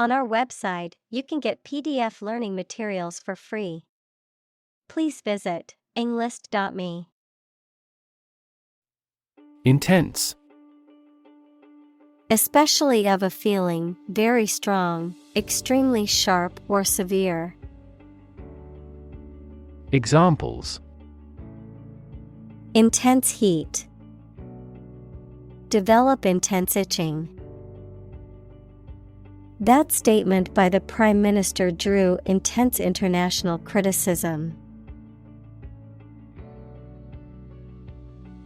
On our website, you can get PDF learning materials for free. Please visit englist.me. Intense. Especially of a feeling, very strong, extremely sharp or severe. Examples: Intense heat. Develop intense itching. That statement by the Prime Minister drew intense international criticism.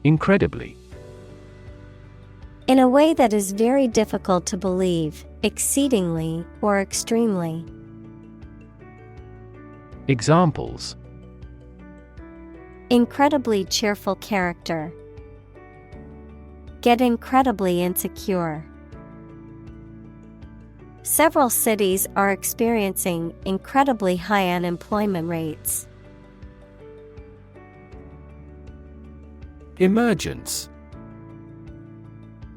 Incredibly. In a way that is very difficult to believe, exceedingly or extremely. Examples: Incredibly cheerful character. Get incredibly insecure. Several cities are experiencing incredibly high unemployment rates. Emergence.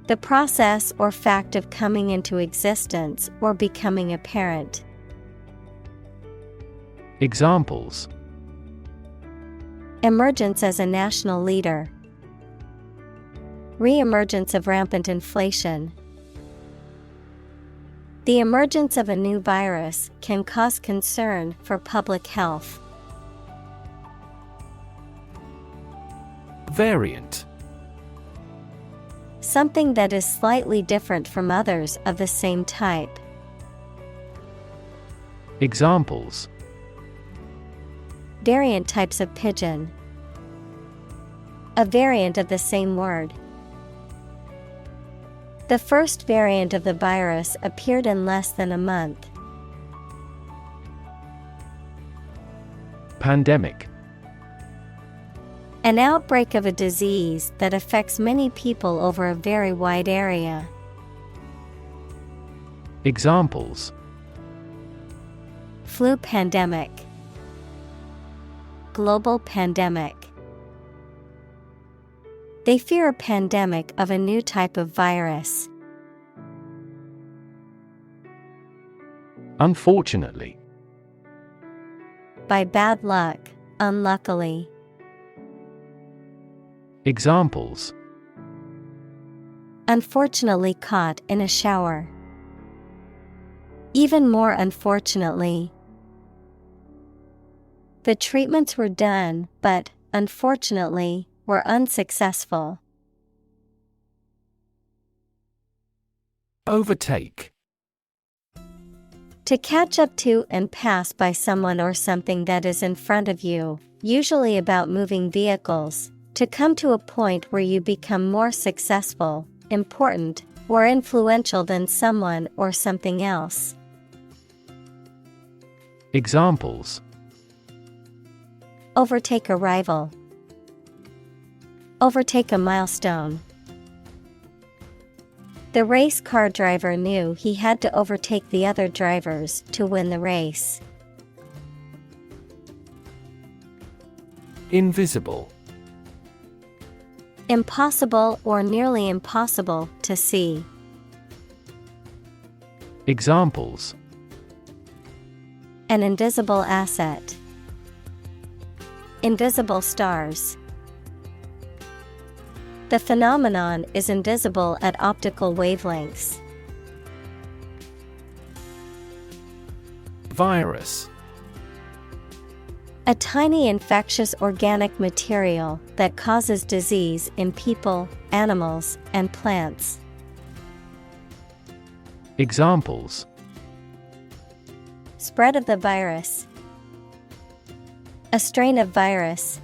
The process or fact of coming into existence or becoming apparent. Examples: Emergence as a national leader. Re-emergence of rampant inflation. The emergence of a new virus can cause concern for public health. Variant. Something that is slightly different from others of the same type. Examples: Variant types of pigeon. A variant of the same word. The first variant of the virus appeared in less than a month. Pandemic. An outbreak of a disease that affects many people over a very wide area. Examples: Flu pandemic. Global pandemic. They fear a pandemic of a new type of virus. Unfortunately. By bad luck, unluckily. Examples: Unfortunately caught in a shower. Even more unfortunately. The treatments were done, but, unfortunately, were unsuccessful. Overtake. To catch up to and pass by someone or something that is in front of you, usually about moving vehicles, to come to a point where you become more successful, important, or influential than someone or something else. Examples: Overtake a rival. Overtake a milestone. The race car driver knew he had to overtake the other drivers to win the race. Invisible. Impossible or nearly impossible to see. Examples: An invisible asset. Invisible stars. The phenomenon is invisible at optical wavelengths. Virus. A tiny infectious organic material that causes disease in people, animals, and plants. Examples: Spread of the virus. A strain of virus.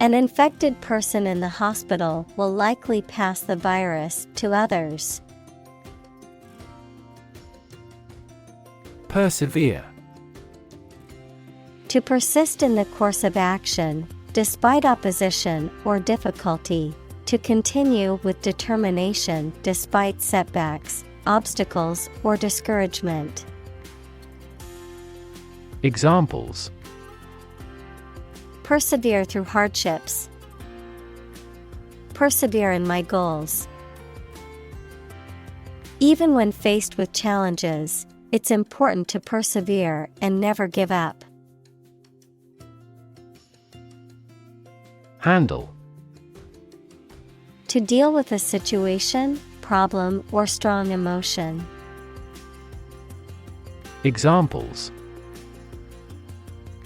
An infected person in the hospital will likely pass the virus to others. Persevere. To persist in the course of action, despite opposition or difficulty, to continue with determination despite setbacks, obstacles, or discouragement. Examples: Persevere through hardships. Persevere in my goals. Even when faced with challenges, it's important to persevere and never give up. Handle. To deal with a situation, problem, or strong emotion. Examples.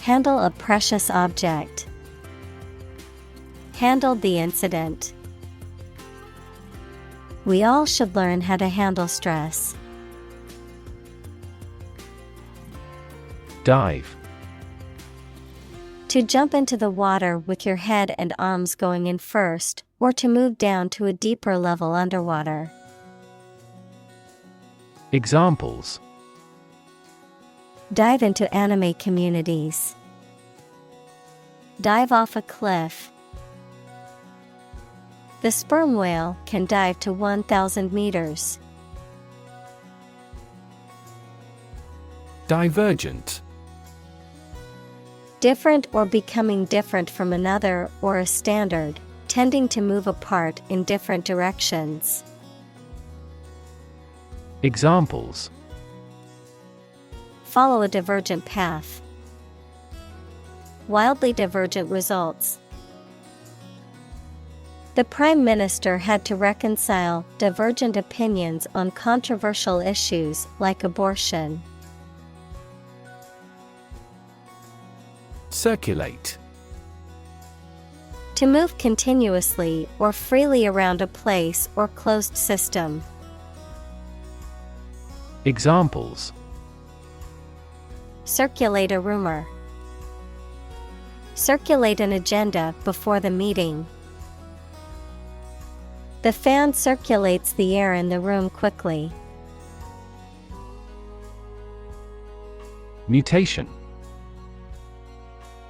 Handle a precious object. Handled the incident. We all should learn how to handle stress. Dive. To jump into the water with your head and arms going in first, or to move down to a deeper level underwater. Examples. Dive into anime communities. Dive off a cliff. The sperm whale can dive to 1,000 meters. Divergent. Different or becoming different from another or a standard, tending to move apart in different directions. Examples. Follow a divergent path. Wildly divergent results. The Prime Minister had to reconcile divergent opinions on controversial issues like abortion. Circulate. To move continuously or freely around a place or closed system. Examples. Circulate a rumor. Circulate an agenda before the meeting. The fan circulates the air in the room quickly. Mutation.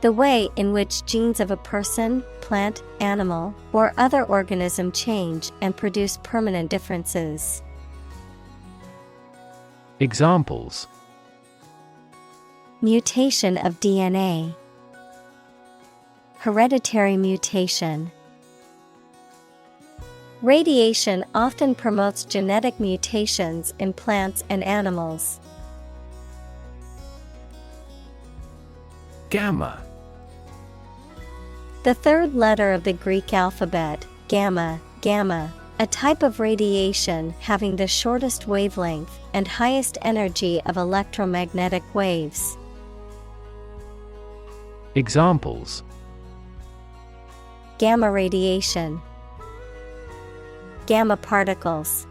The way in which genes of a person, plant, animal, or other organism change and produce permanent differences. Examples. Mutation of DNA. Hereditary mutation. Radiation often promotes genetic mutations in plants and animals. Gamma. The third letter of the Greek alphabet, gamma, a type of radiation having the shortest wavelength and highest energy of electromagnetic waves. Examples. Gamma radiation. Gamma particles.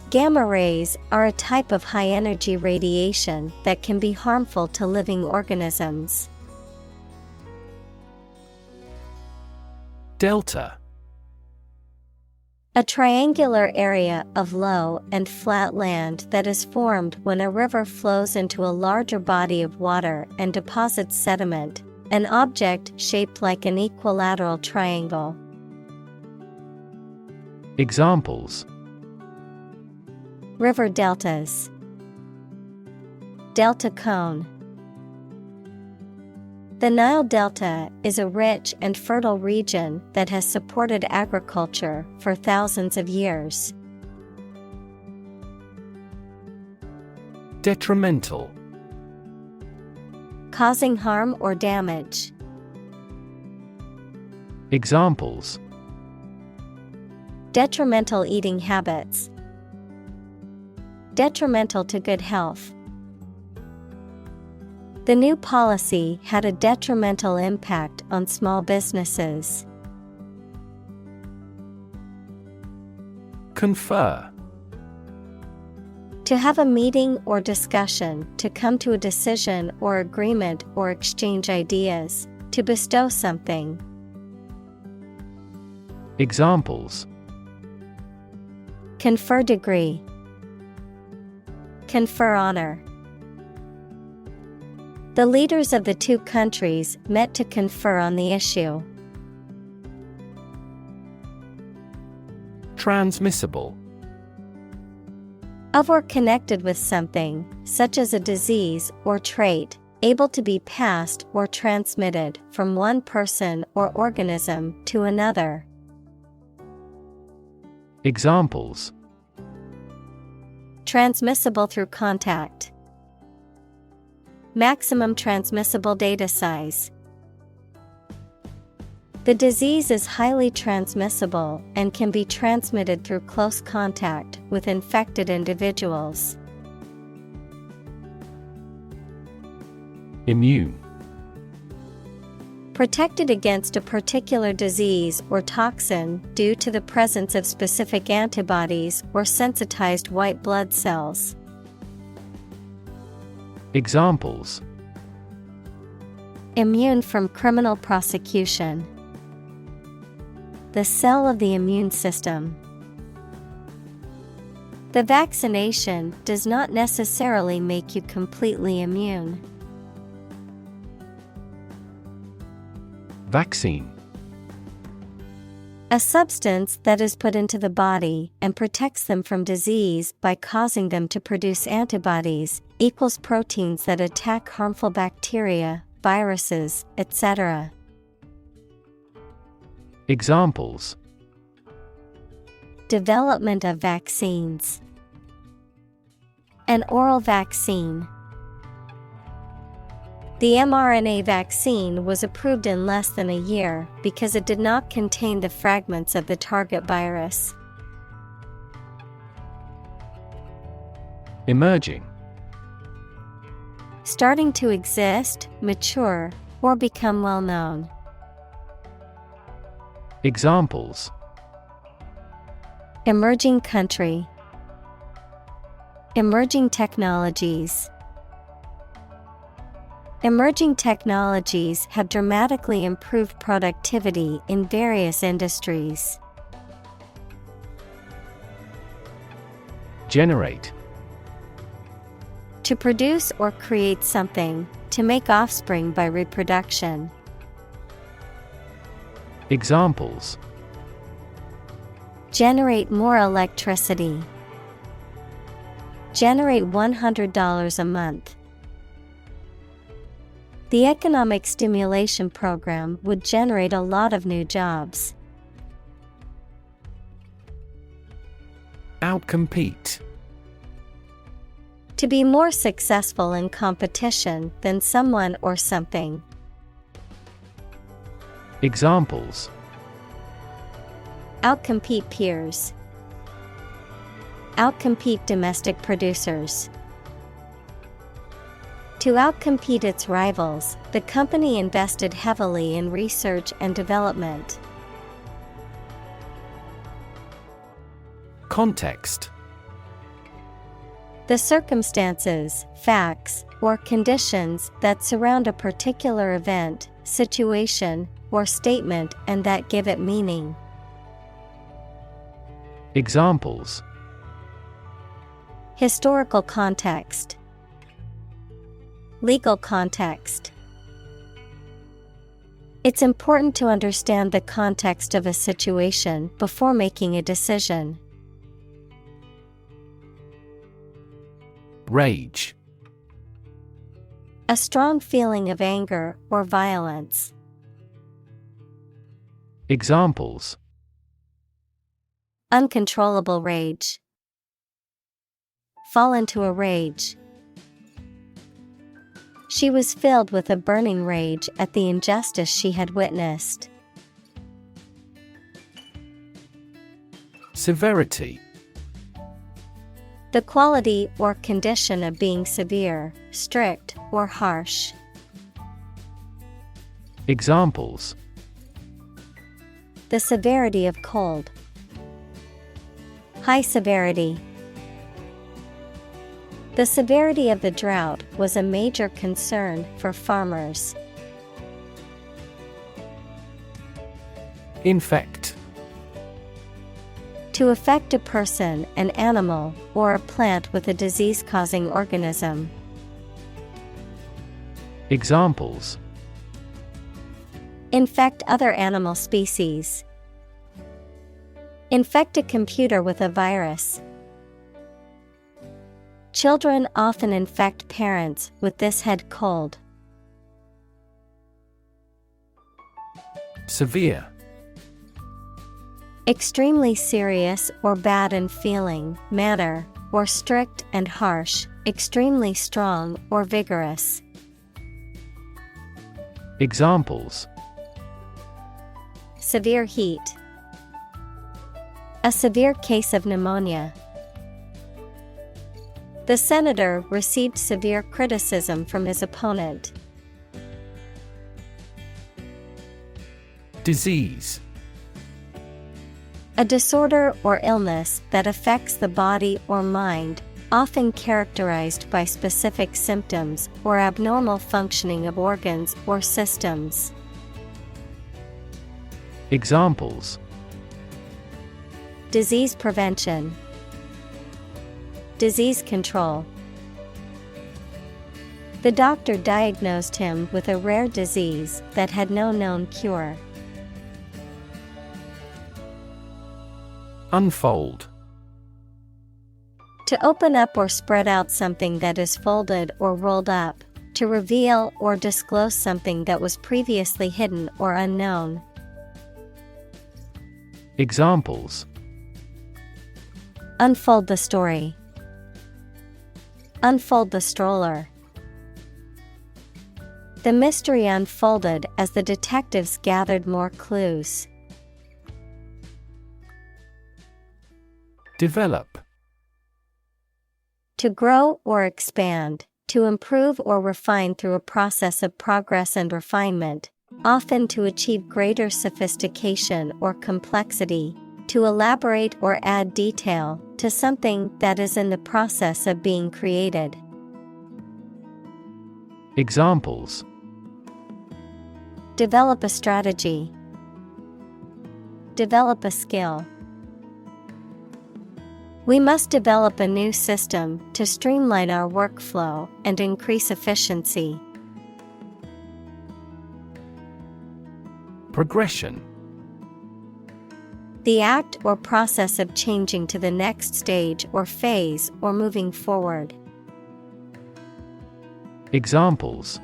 Gamma rays are a type of high-energy radiation that can be harmful to living organisms. Delta. A triangular area of low and flat land that is formed when a river flows into a larger body of water and deposits sediment, an object shaped like an equilateral triangle. Examples. River deltas. Delta cone. The Nile Delta is a rich and fertile region that has supported agriculture for thousands of years. Detrimental. Causing harm or damage. Examples. Detrimental eating habits. Detrimental to good health. The new policy had a detrimental impact on small businesses. Confer. To have a meeting or discussion, to come to a decision or agreement or exchange ideas, to bestow something. Examples. Confer degree. Confer honor. The leaders of the two countries met to confer on the issue. Transmissible. Of or connected with something, such as a disease or trait, able to be passed or transmitted from one person or organism to another. Examples. Transmissible through contact. Maximum transmissible data size. The disease is highly transmissible and can be transmitted through close contact with infected individuals. Immune. Protected against a particular disease or toxin due to the presence of specific antibodies or sensitized white blood cells. Examples: Immune from criminal prosecution. The cell of the immune system. The vaccination does not necessarily make you completely immune. Vaccine. A substance that is put into the body and protects them from disease by causing them to produce antibodies, equals proteins that attack harmful bacteria, viruses, etc. Examples: Development of vaccines. An oral vaccine. The mRNA vaccine was approved in less than a year because it did not contain the fragments of the target virus. Emerging. Starting to exist, mature, or become well known. Examples: Emerging country. Emerging technologies. Emerging technologies have dramatically improved productivity in various industries. Generate. To produce or create something, to make offspring by reproduction. Examples: Generate more electricity. Generate $100 a month. The economic stimulation program would generate a lot of new jobs. Outcompete. To be more successful in competition than someone or something. Examples: Outcompete peers. Outcompete domestic producers. To outcompete its rivals, the company invested heavily in research and development. Context. The circumstances, facts, or conditions that surround a particular event, situation, or statement and that give it meaning. Examples: Historical context. Legal context. It's important to understand the context of a situation before making a decision. Rage. A strong feeling of anger or violence. Examples: Uncontrollable rage. Fall into a rage. She was filled with a burning rage at the injustice she had witnessed. Severity. The quality or condition of being severe, strict, or harsh. Examples: The severity of cold. High severity. The severity of the drought was a major concern for farmers. Infect. To affect a person, an animal, or a plant with a disease-causing organism. Examples: Infect other animal species. Infect a computer with a virus. Children often infect parents with this head cold. Severe. Extremely serious or bad in feeling, manner, or strict and harsh, extremely strong or vigorous. Examples: severe heat, a severe case of pneumonia. The senator received severe criticism from his opponent. Disease: a disorder or illness that affects the body or mind, often characterized by specific symptoms or abnormal functioning of organs or systems. Examples: disease prevention, disease control. The doctor diagnosed him with a rare disease that had no known cure. Unfold: to open up or spread out something that is folded or rolled up, to reveal or disclose something that was previously hidden or unknown. Examples: unfold the story, unfold the stroller. The mystery unfolded as the detectives gathered more clues. Develop: to grow or expand, to improve or refine through a process of progress and refinement, often to achieve greater sophistication or complexity, to elaborate or add detail to something that is in the process of being created. Examples: develop a strategy, develop a skill. We must develop a new system to streamline our workflow and increase efficiency. Progression: the act or process of changing to the next stage or phase or moving forward. Examples: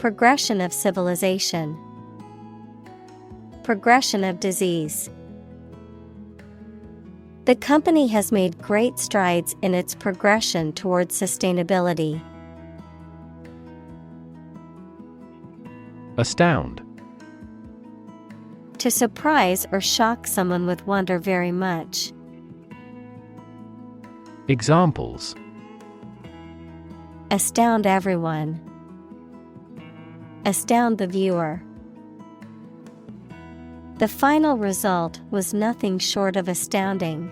progression of civilization, progression of disease. The company has made great strides in its progression towards sustainability. Astound: to surprise or shock someone with wonder very much. Examples: astound everyone, astound the viewer. The final result was nothing short of astounding.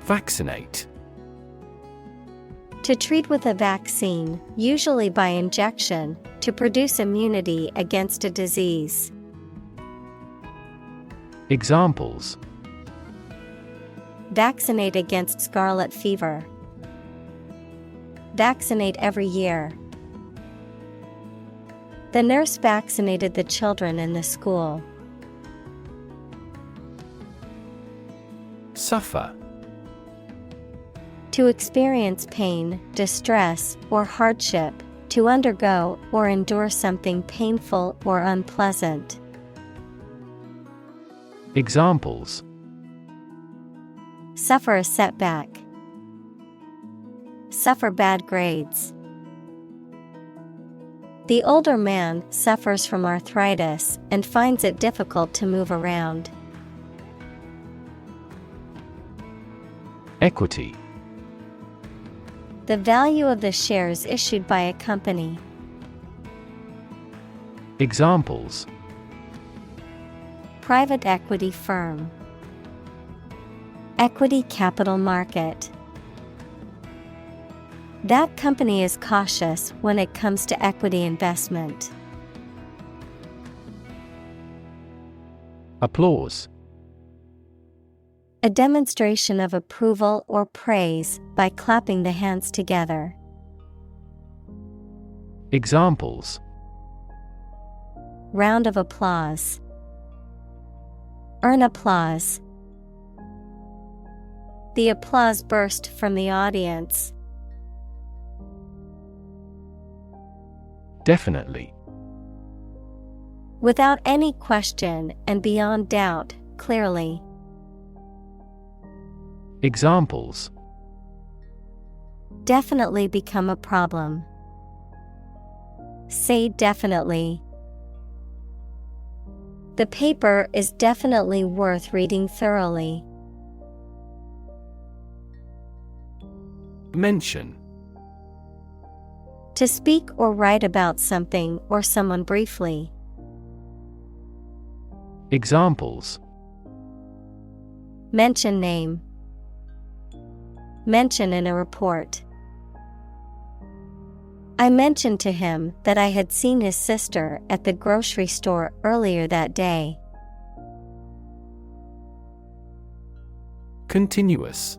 Vaccinate: to treat with a vaccine, usually by injection, to produce immunity against a disease. Examples: vaccinate against scarlet fever, vaccinate every year. The nurse vaccinated the children in the school. Suffer: to experience pain, distress, or hardship, to undergo or endure something painful or unpleasant. Examples: suffer a setback, suffer bad grades. The older man suffers from arthritis and finds it difficult to move around. Equity: the value of the shares issued by a company. Examples: private equity firm, equity capital market. That company is cautious when it comes to equity investment. Applause: a demonstration of approval or praise by clapping the hands together. Examples: round of applause, earn applause. The applause burst from the audience. Definitely: without any question and beyond doubt, clearly. Examples. Definitely become a problem. Say definitely. The paper is definitely worth reading thoroughly. Mention. To speak or write about something or someone briefly. Examples. Mention name. Mention in a report. I mentioned to him that I had seen his sister at the grocery store earlier that day. Continuous.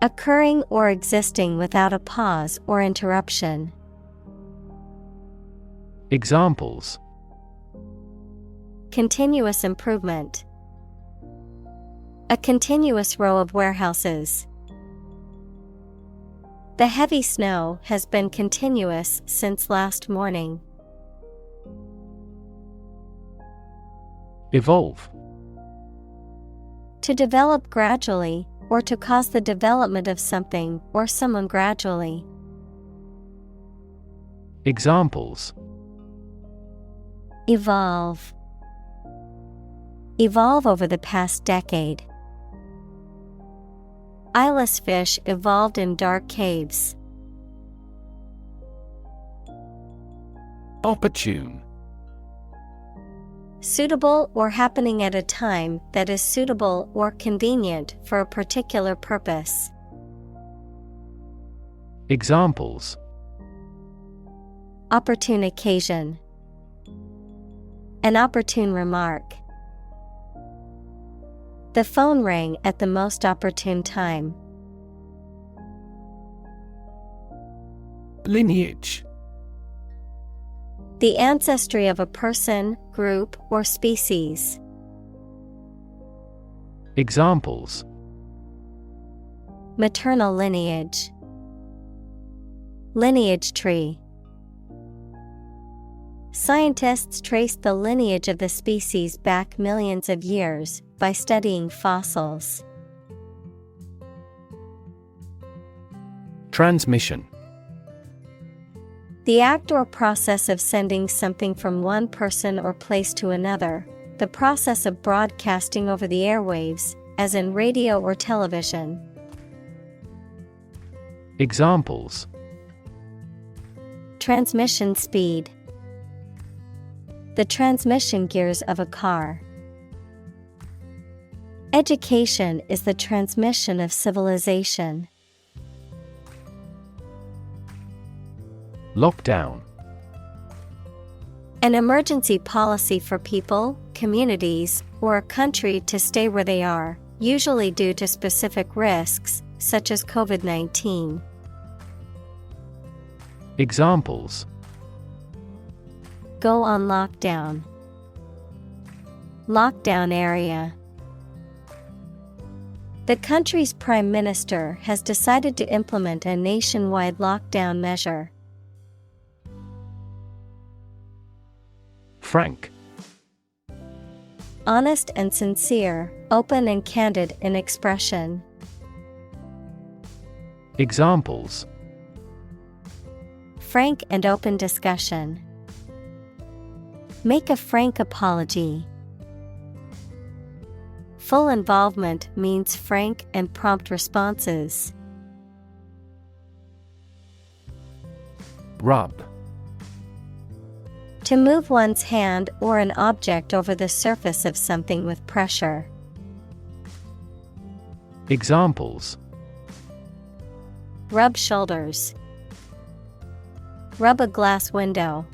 Occurring or existing without a pause or interruption. Examples. Continuous improvement. A continuous row of warehouses. The heavy snow has been continuous since last morning. Evolve. To develop gradually, or to cause the development of something or someone gradually. Examples. Evolve. Evolve over the past decade. Eyeless fish evolved in dark caves. Opportune. Suitable or happening at a time that is suitable or convenient for a particular purpose. Examples. Opportune occasion. An opportune remark. The phone rang at the most opportune time. Lineage. The ancestry of a person, group, or species. Examples. Maternal lineage. Lineage tree. Scientists traced the lineage of the species back millions of years by studying fossils. Transmission. The act or process of sending something from one person or place to another, the process of broadcasting over the airwaves, as in radio or television. Examples. Transmission speed. The transmission gears of a car. Education is the transmission of civilization. Lockdown. An emergency policy for people, communities, or a country to stay where they are, usually due to specific risks, such as COVID-19. Examples. Go on lockdown. Lockdown area. The country's prime minister has decided to implement a nationwide lockdown measure. Frank. Honest and sincere, open and candid in expression. Examples. Frank and open discussion. Make a frank apology. Full involvement means frank and prompt responses. Rub. To move one's hand or an object over the surface of something with pressure. Examples. Rub shoulders. Rub a glass window.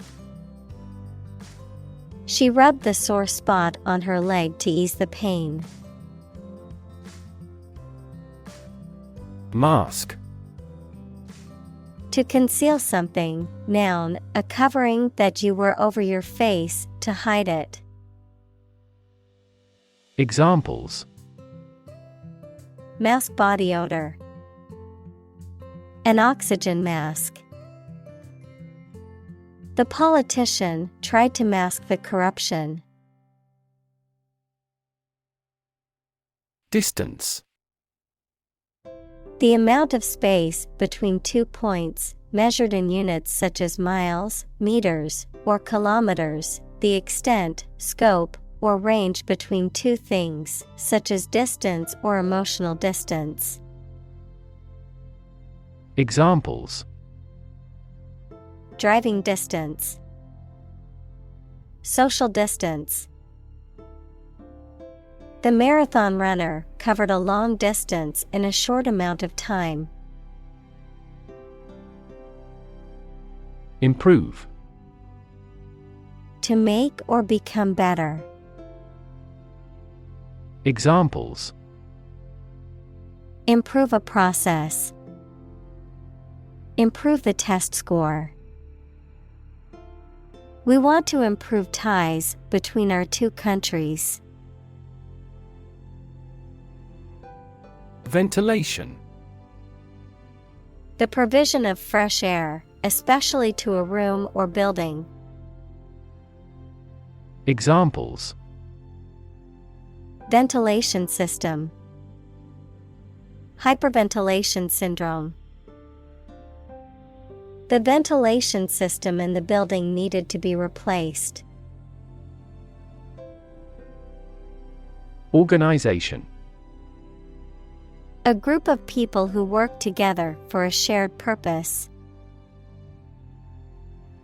She rubbed the sore spot on her leg to ease the pain. Mask. To conceal something, noun, a covering that you wear over your face to hide it. Examples. Mask body odor. An oxygen mask. The politician tried to mask the corruption. Distance. The amount of space between 2 points, measured in units such as miles, meters, or kilometers, the extent, scope, or range between two things, such as distance or emotional distance. Examples: Driving distance, social distance. The marathon runner covered a long distance in a short amount of time. Improve. To make or become better. Examples: Improve a process. Improve the test score. We want to improve ties between our two countries. Ventilation. The provision of fresh air, especially to a room or building. Examples: Ventilation system. Hyperventilation syndrome. The ventilation system in the building needed to be replaced. Organization. A group of people who work together for a shared purpose.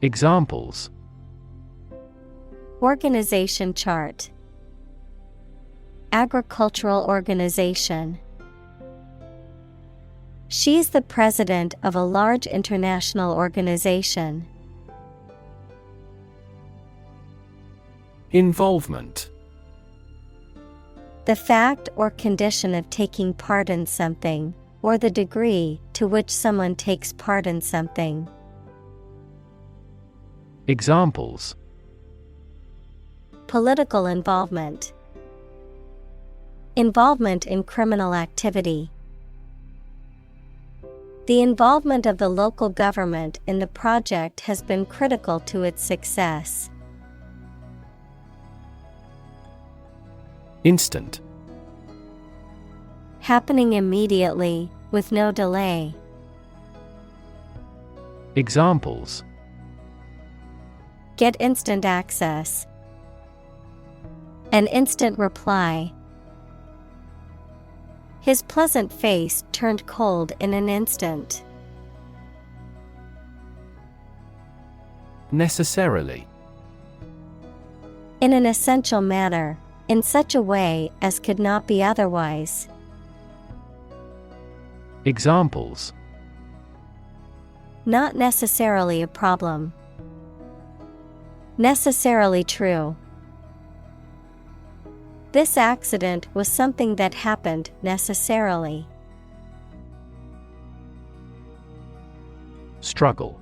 Examples: Organization chart. Agricultural organization. She's the president of a large international organization. Involvement. The fact or condition of taking part in something, or the degree to which someone takes part in something. Examples: Political involvement. Involvement in criminal activity. The involvement of the local government in the project has been critical to its success. Instant. Happening immediately, with no delay. Examples: Get instant access. An instant reply. His pleasant face turned cold in an instant. Necessarily. In an essential manner, in such a way as could not be otherwise. Examples: Not necessarily a problem. Necessarily true. This accident was something that happened necessarily. Struggle.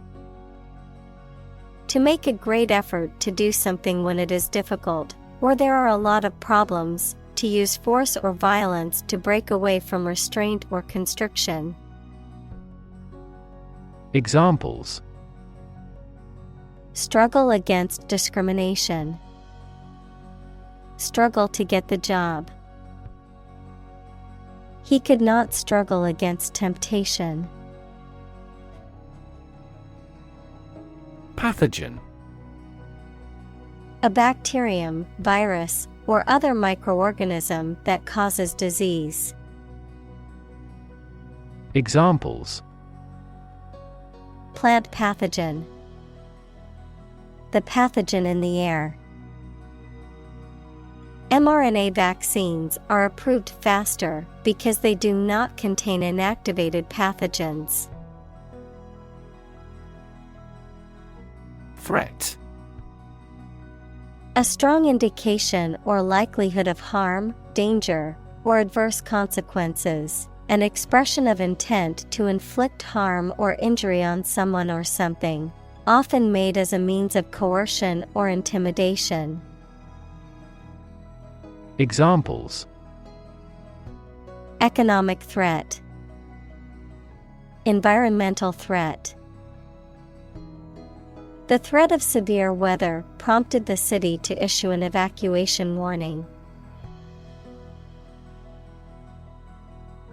To make a great effort to do something when it is difficult, or there are a lot of problems, to use force or violence to break away from restraint or constriction. Examples: Struggle against discrimination. Struggle to get the job. He could not struggle against temptation. Pathogen. A bacterium, virus, or other microorganism that causes disease. Examples: Plant pathogen. The pathogen in the air. mRNA vaccines are approved faster because they do not contain inactivated pathogens. Threat. A strong indication or likelihood of harm, danger, or adverse consequences. An expression of intent to inflict harm or injury on someone or something, often made as a means of coercion or intimidation. Examples: Economic threat. Environmental threat. The threat of severe weather prompted the city to issue an evacuation warning.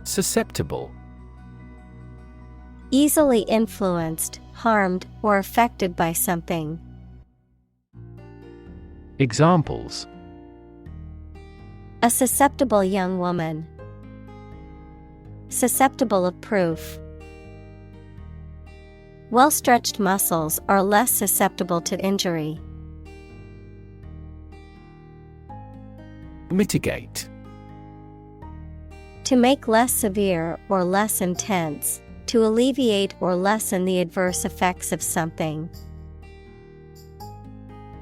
Susceptible. Easily influenced, harmed, or affected by something. Examples: A susceptible young woman. Susceptible of proof. Well-stretched muscles are less susceptible to injury. Mitigate. To make less severe or less intense, to alleviate or lessen the adverse effects of something.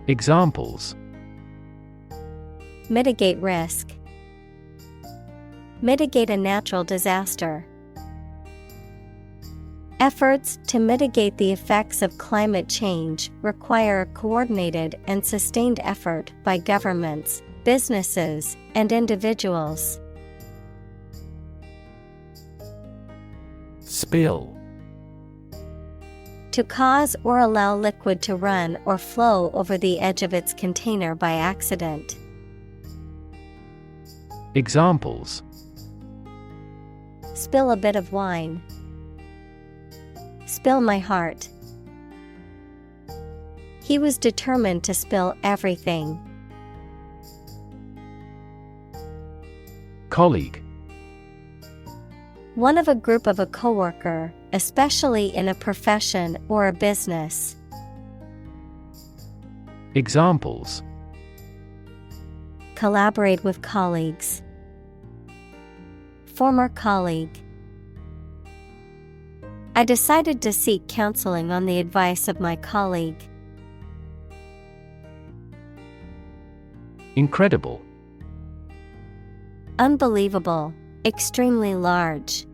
Examples: Mitigate risk. Mitigate a natural disaster. Efforts to mitigate the effects of climate change require a coordinated and sustained effort by governments, businesses, and individuals. Spill. To cause or allow liquid to run or flow over the edge of its container by accident. Examples: Spill a bit of wine. Spill my heart. He was determined to spill everything. Colleague. One of a group of a coworker, especially in a profession or a business. Examples: Collaborate with colleagues. Former colleague. I decided to seek counseling on the advice of my colleague. Incredible. Unbelievable, extremely large.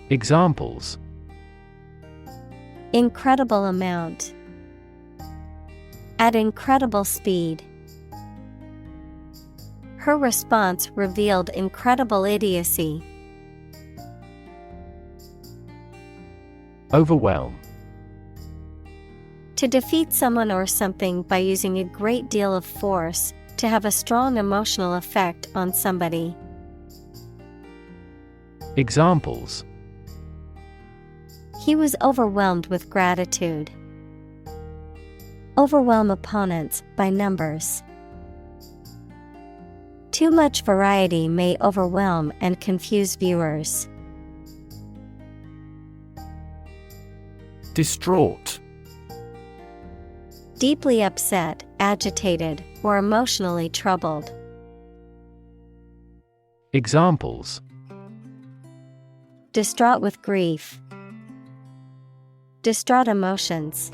Examples: Incredible amount. At incredible speed. Her response revealed incredible idiocy. Overwhelm. To defeat someone or something by using a great deal of force, to have a strong emotional effect on somebody. Examples: He was overwhelmed with gratitude. Overwhelm opponents by numbers. Too much variety may overwhelm and confuse viewers. Distraught. Deeply upset, agitated, or emotionally troubled. Examples: Distraught with grief. Distraught emotions.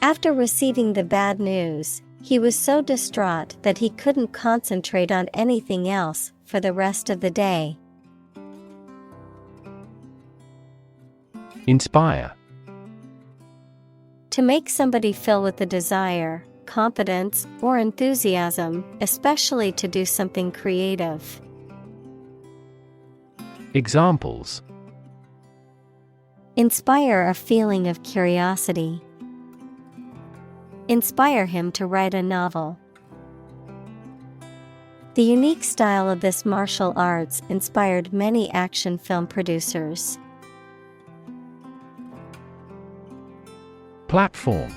After receiving the bad news, he was so distraught that he couldn't concentrate on anything else for the rest of the day. Inspire. To make somebody feel with the desire, confidence, or enthusiasm, especially to do something creative. Examples: Inspire a feeling of curiosity. Inspire him to write a novel. The unique style of this martial arts inspired many action film producers. Platform.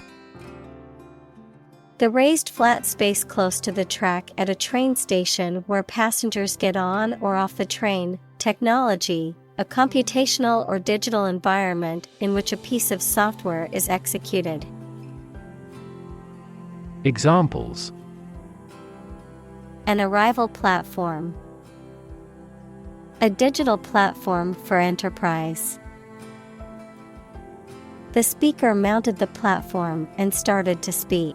The raised flat space close to the track at a train station where passengers get on or off the train. Technology, a computational or digital environment in which a piece of software is executed. Examples: An arrival platform. A digital platform for enterprise. The speaker mounted the platform and started to speak.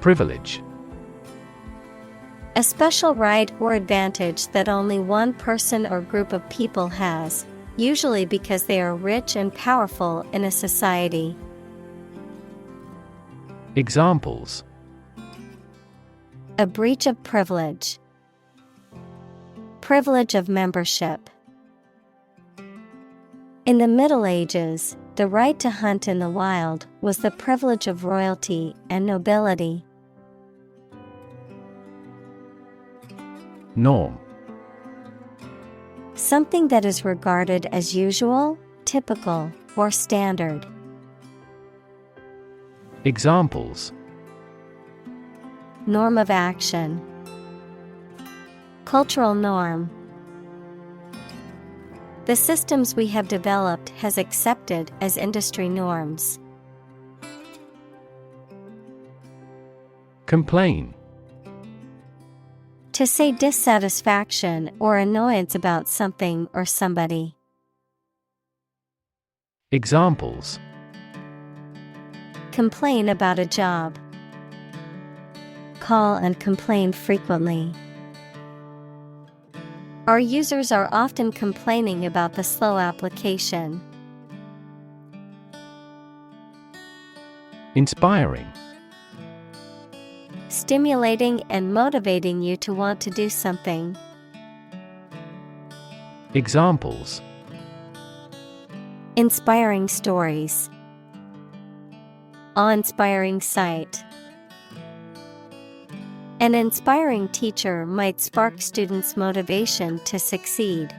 Privilege. A special right or advantage that only one person or group of people has, usually because they are rich and powerful in a society. Examples: A breach of privilege. Privilege of membership. In the Middle Ages, the right to hunt in the wild was the privilege of royalty and nobility. Norm. Something that is regarded as usual, typical, or standard. Examples: Norm of action. Cultural norm. The systems we have developed has accepted as industry norms. Complain. To say dissatisfaction or annoyance about something or somebody. Examples: Complain about a job. Call and complain frequently. Our users are often complaining about the slow application. Inspiring. Stimulating and motivating you to want to do something. Examples: Inspiring stories. Awe-inspiring sight. An inspiring teacher might spark students' motivation to succeed.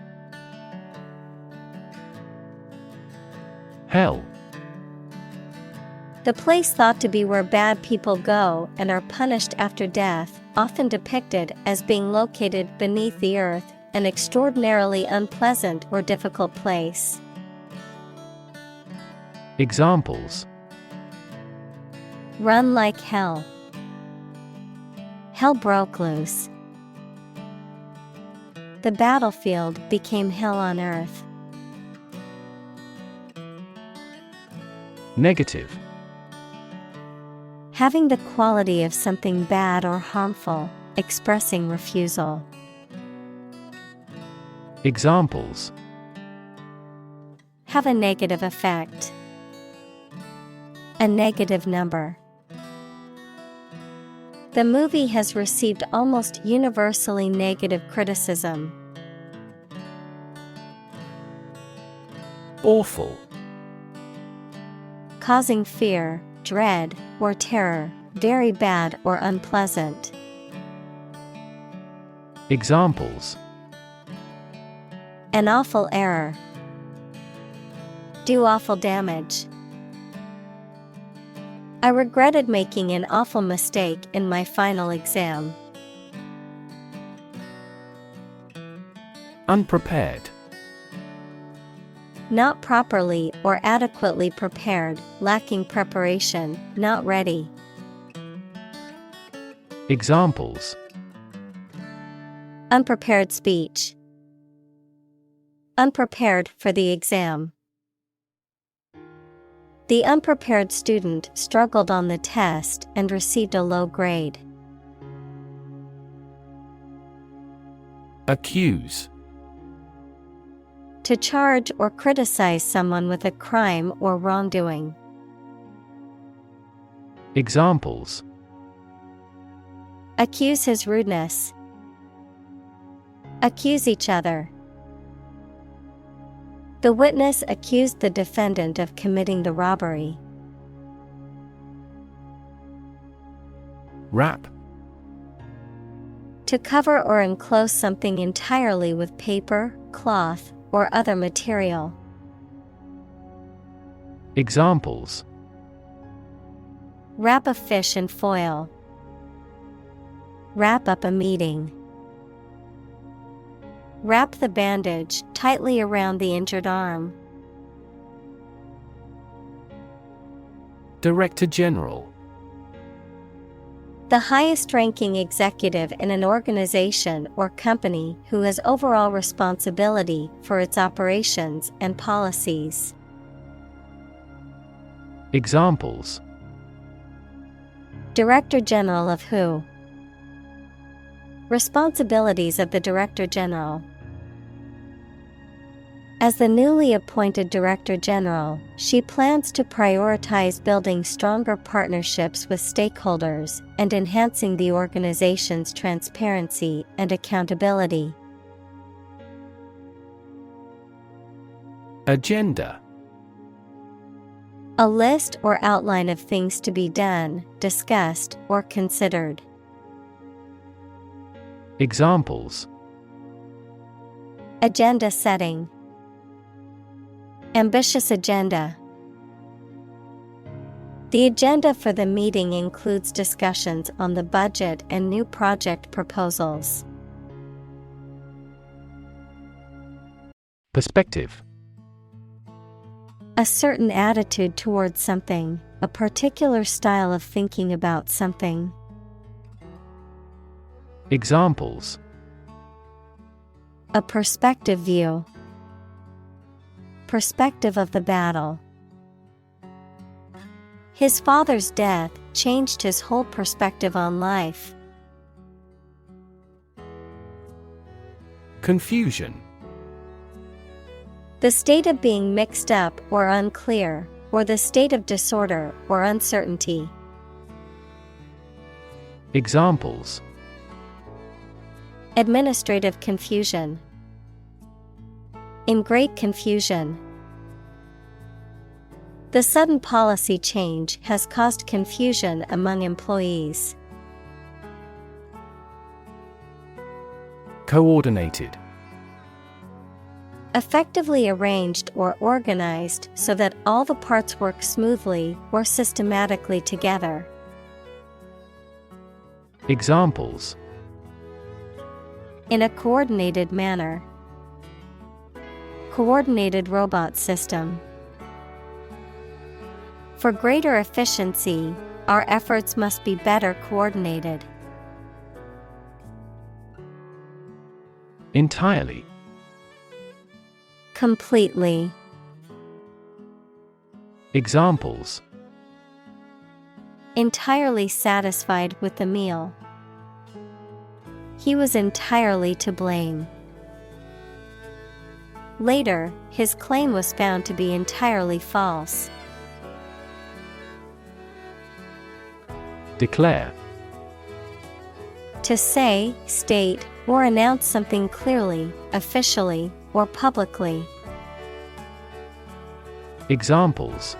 Hell. The place thought to be where bad people go and are punished after death, often depicted as being located beneath the earth, an extraordinarily unpleasant or difficult place. Examples: Run like hell. Hell broke loose. The battlefield became hell on earth. Negative. Having the quality of something bad or harmful, expressing refusal. Examples: Have a negative effect. A negative number. The movie has received almost universally negative criticism. Awful. Causing fear, dread, or terror, very bad or unpleasant. Examples: An awful error. Do awful damage. I regretted making an awful mistake in my final exam. Unprepared. Not properly or adequately prepared, lacking preparation, not ready. Examples: Unprepared speech. Unprepared for the exam. The unprepared student struggled on the test and received a low grade. Accuse. To charge or criticize someone with a crime or wrongdoing. Examples: Accuse his rudeness. Accuse each other. The witness accused the defendant of committing the robbery. Wrap. To cover or enclose something entirely with paper, cloth, or other material. Examples: Wrap a fish in foil. Wrap up a meeting. Wrap the bandage tightly around the injured arm. Director General. The highest-ranking executive in an organization or company who has overall responsibility for its operations and policies. Examples: Director General of who? Responsibilities of the Director General. As the newly appointed Director General, she plans to prioritize building stronger partnerships with stakeholders and enhancing the organization's transparency and accountability. Agenda. A list or outline of things to be done, discussed, or considered. Examples: agenda setting, ambitious agenda. The agenda for the meeting includes discussions on the budget and new project proposals. Perspective: A certain attitude towards something, a particular style of thinking about something. Examples: A perspective view, perspective of the battle. His father's death changed his whole perspective on life. Confusion: The state of being mixed up or unclear, or the state of disorder or uncertainty. Examples: Administrative confusion. In great confusion. The sudden policy change has caused confusion among employees. Coordinated: Effectively arranged or organized so that all the parts work smoothly or systematically together. Examples: In a coordinated manner. Coordinated robot system. For greater efficiency, our efforts must be better coordinated. Entirely: Completely. Examples: Entirely satisfied with the meal. He was entirely to blame. Later, his claim was found to be entirely false. Declare: To say, state, or announce something clearly, officially, or publicly. Examples: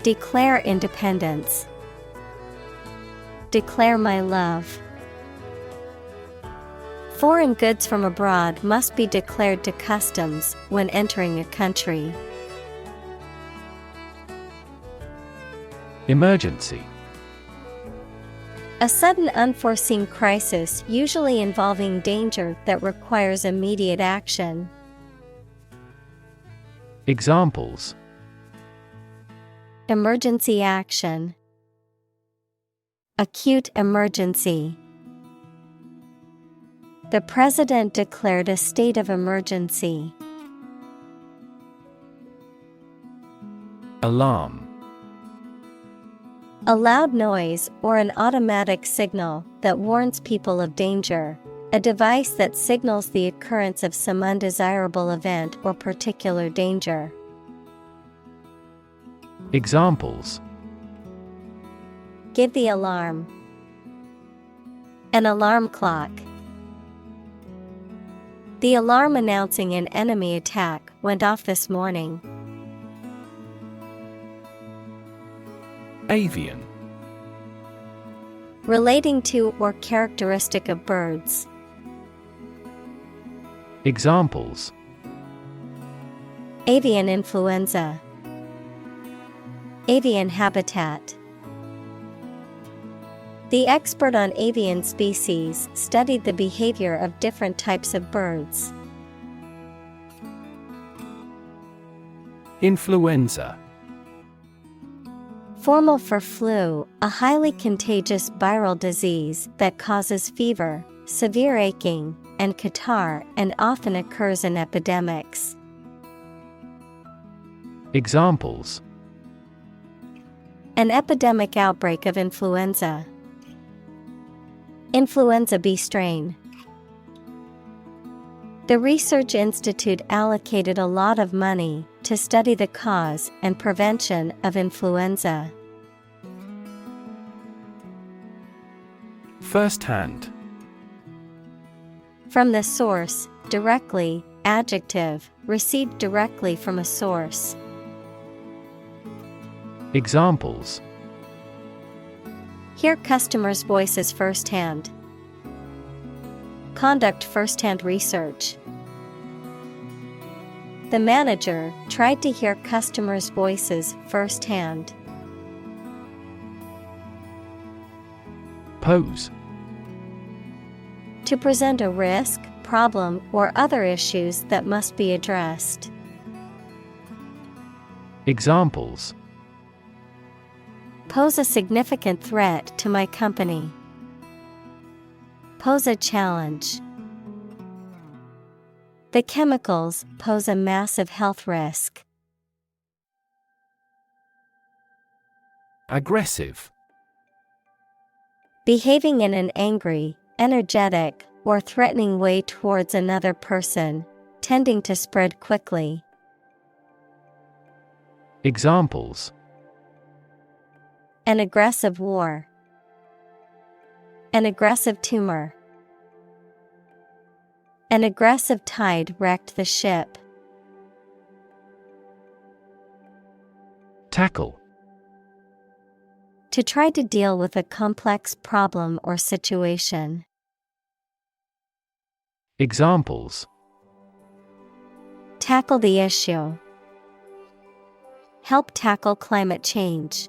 Declare independence. Declare my love. Foreign goods from abroad must be declared to customs when entering a country. Emergency: A sudden unforeseen crisis usually involving danger that requires immediate action. Examples: Emergency action. Acute emergency. The president declared a state of emergency. Alarm: A loud noise or an automatic signal that warns people of danger. A device that signals the occurrence of some undesirable event or particular danger. Examples: Give the alarm. An alarm clock. The alarm announcing an enemy attack went off this morning. Avian: Relating to or characteristic of birds. Examples: Avian influenza. Avian habitat. The expert on avian species studied the behavior of different types of birds. Influenza: Formal for flu, a highly contagious viral disease that causes fever, severe aching, and catarrh and often occurs in epidemics. Examples: An epidemic outbreak of influenza. Influenza B strain. The research institute allocated a lot of money to study the cause and prevention of influenza. First-hand: From the source, directly, adjective, received directly from a source. Examples: Hear customers' voices firsthand. Conduct first-hand research. The manager tried to hear customers' voices firsthand. Pose. To present a risk, problem, or other issues that must be addressed. Examples. Pose a significant threat to my company. Pose a challenge. The chemicals pose a massive health risk. Aggressive. Behaving in an angry, energetic, or threatening way towards another person, tending to spread quickly. Examples. An aggressive war. An aggressive tumor. An aggressive tide wrecked the ship. Tackle. To try to deal with a complex problem or situation. Examples. Tackle the issue. Help tackle climate change.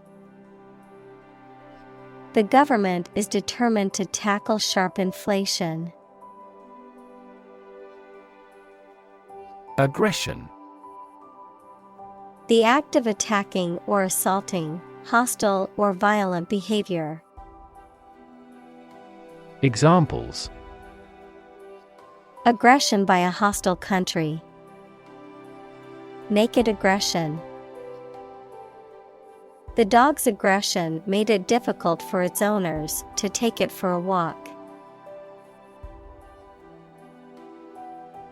The government is determined to tackle sharp inflation. Aggression. The act of attacking or assaulting, hostile or violent behavior. Examples. Aggression by a hostile country. Naked aggression. The dog's aggression made it difficult for its owners to take it for a walk.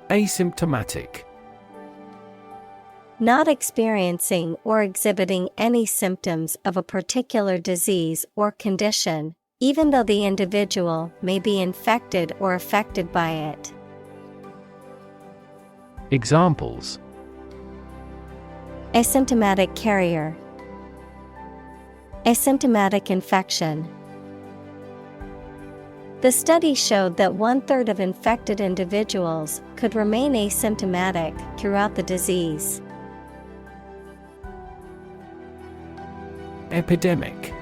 Asymptomatic. Not experiencing or exhibiting any symptoms of a particular disease or condition, even though the individual may be infected or affected by it. Examples. Asymptomatic carrier. Asymptomatic infection. The study showed that 1/3 of infected individuals could remain asymptomatic throughout the disease. Epidemic.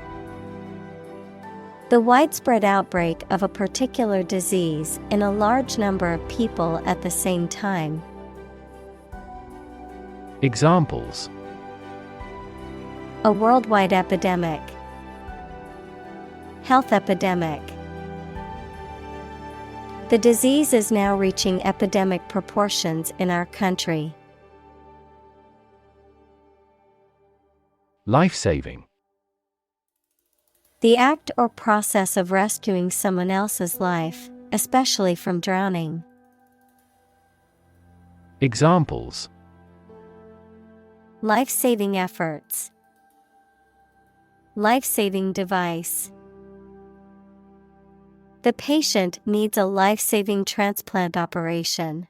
The widespread outbreak of a particular disease in a large number of people at the same time. Examples. A worldwide epidemic. Health epidemic. The disease is now reaching epidemic proportions in our country. Life-saving. The act or process of rescuing someone else's life, especially from drowning. Examples. Life-saving efforts. Life-saving device. The patient needs a life-saving transplant operation.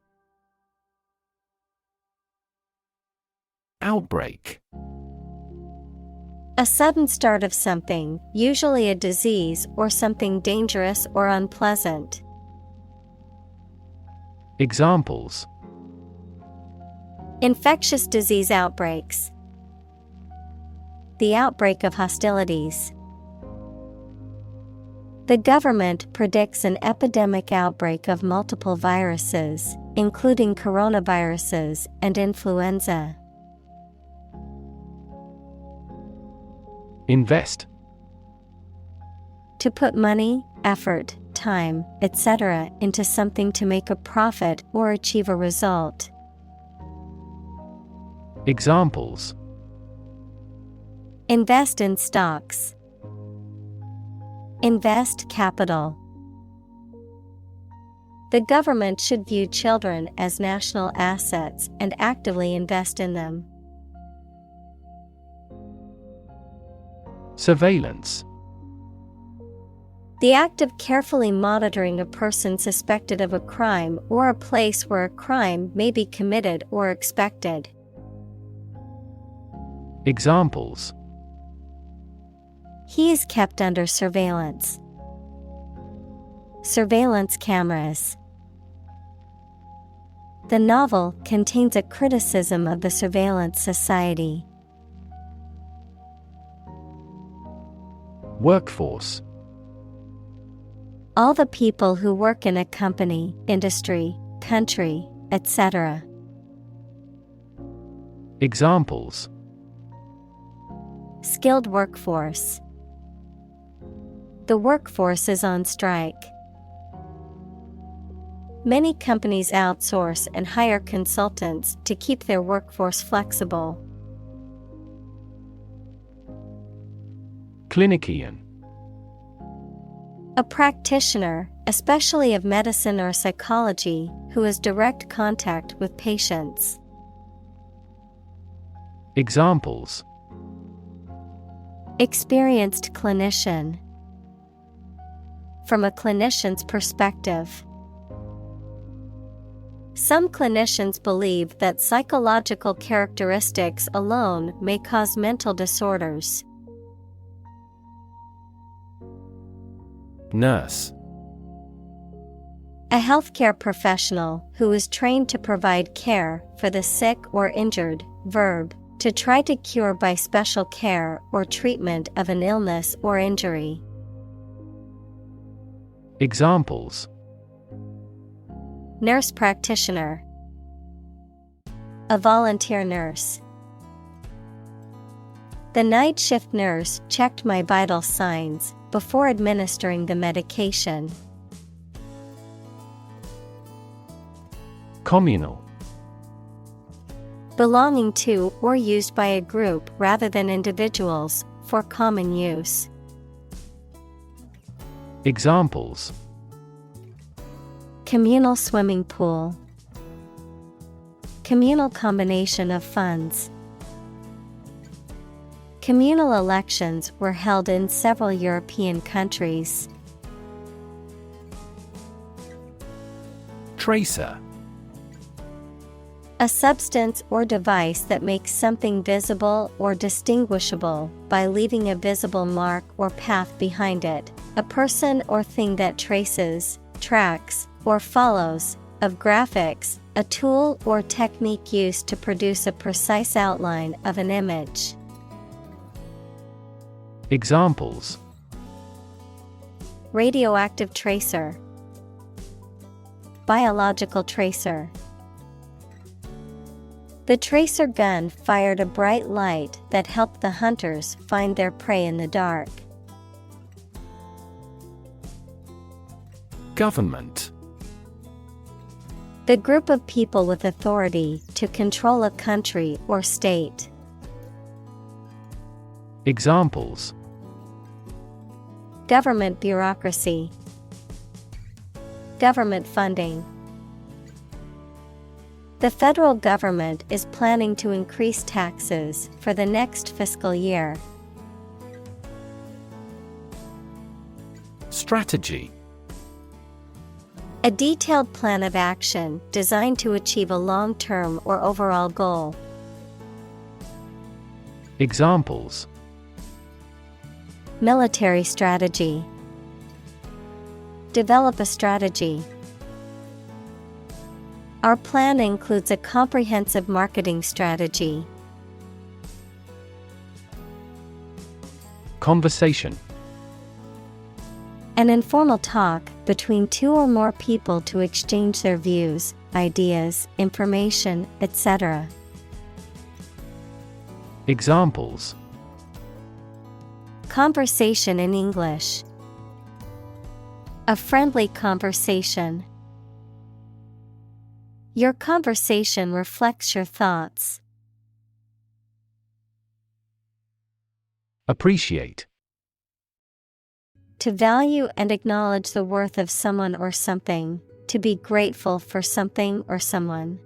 Outbreak. A sudden start of something, usually a disease or something dangerous or unpleasant. Examples. Infectious disease outbreaks. The outbreak of hostilities. The government predicts an epidemic outbreak of multiple viruses, including coronaviruses and influenza. Invest. To put money, effort, time, etc. into something to make a profit or achieve a result. Examples. Invest in stocks. Invest capital. The government should view children as national assets and actively invest in them. Surveillance. The act of carefully monitoring a person suspected of a crime or a place where a crime may be committed or expected. Examples. He is kept under surveillance. Surveillance cameras. The novel contains a criticism of the surveillance society. Workforce. All the people who work in a company, industry, country, etc. Examples: skilled workforce. The workforce is on strike. Many companies outsource and hire consultants to keep their workforce flexible. Clinician. A practitioner, especially of medicine or psychology, who has direct contact with patients. Examples: experienced clinician. From a clinician's perspective. Some clinicians believe that psychological characteristics alone may cause mental disorders. Nurse. A healthcare professional who is trained to provide care for the sick or injured. Verb, to try to cure by special care or treatment of an illness or injury. Examples: nurse practitioner. A volunteer nurse. The night shift nurse checked my vital signs before administering the medication. Communal. Belonging to or used by a group rather than individuals, for common use. Examples: communal swimming pool. Communal combination of funds. Communal elections were held in several European countries. Tracer. A substance or device that makes something visible or distinguishable by leaving a visible mark or path behind it. A person or thing that traces, tracks, or follows. Of graphics, a tool or technique used to produce a precise outline of an image. Examples: radioactive tracer. Biological tracer. The tracer gun fired a bright light that helped the hunters find their prey in the dark. Government. The group of people with authority to control a country or state. Examples: government bureaucracy. Government funding. The federal government is planning to increase taxes for the next fiscal year. Strategy. A detailed plan of action designed to achieve a long-term or overall goal. Examples: military strategy. Develop a strategy. Our plan includes a comprehensive marketing strategy. Conversation. An informal talk between two or more people to exchange their views, ideas, information, etc. Examples: conversation in English. A friendly conversation. Your conversation reflects your thoughts. Appreciate. To value and acknowledge the worth of someone or something, to be grateful for something or someone.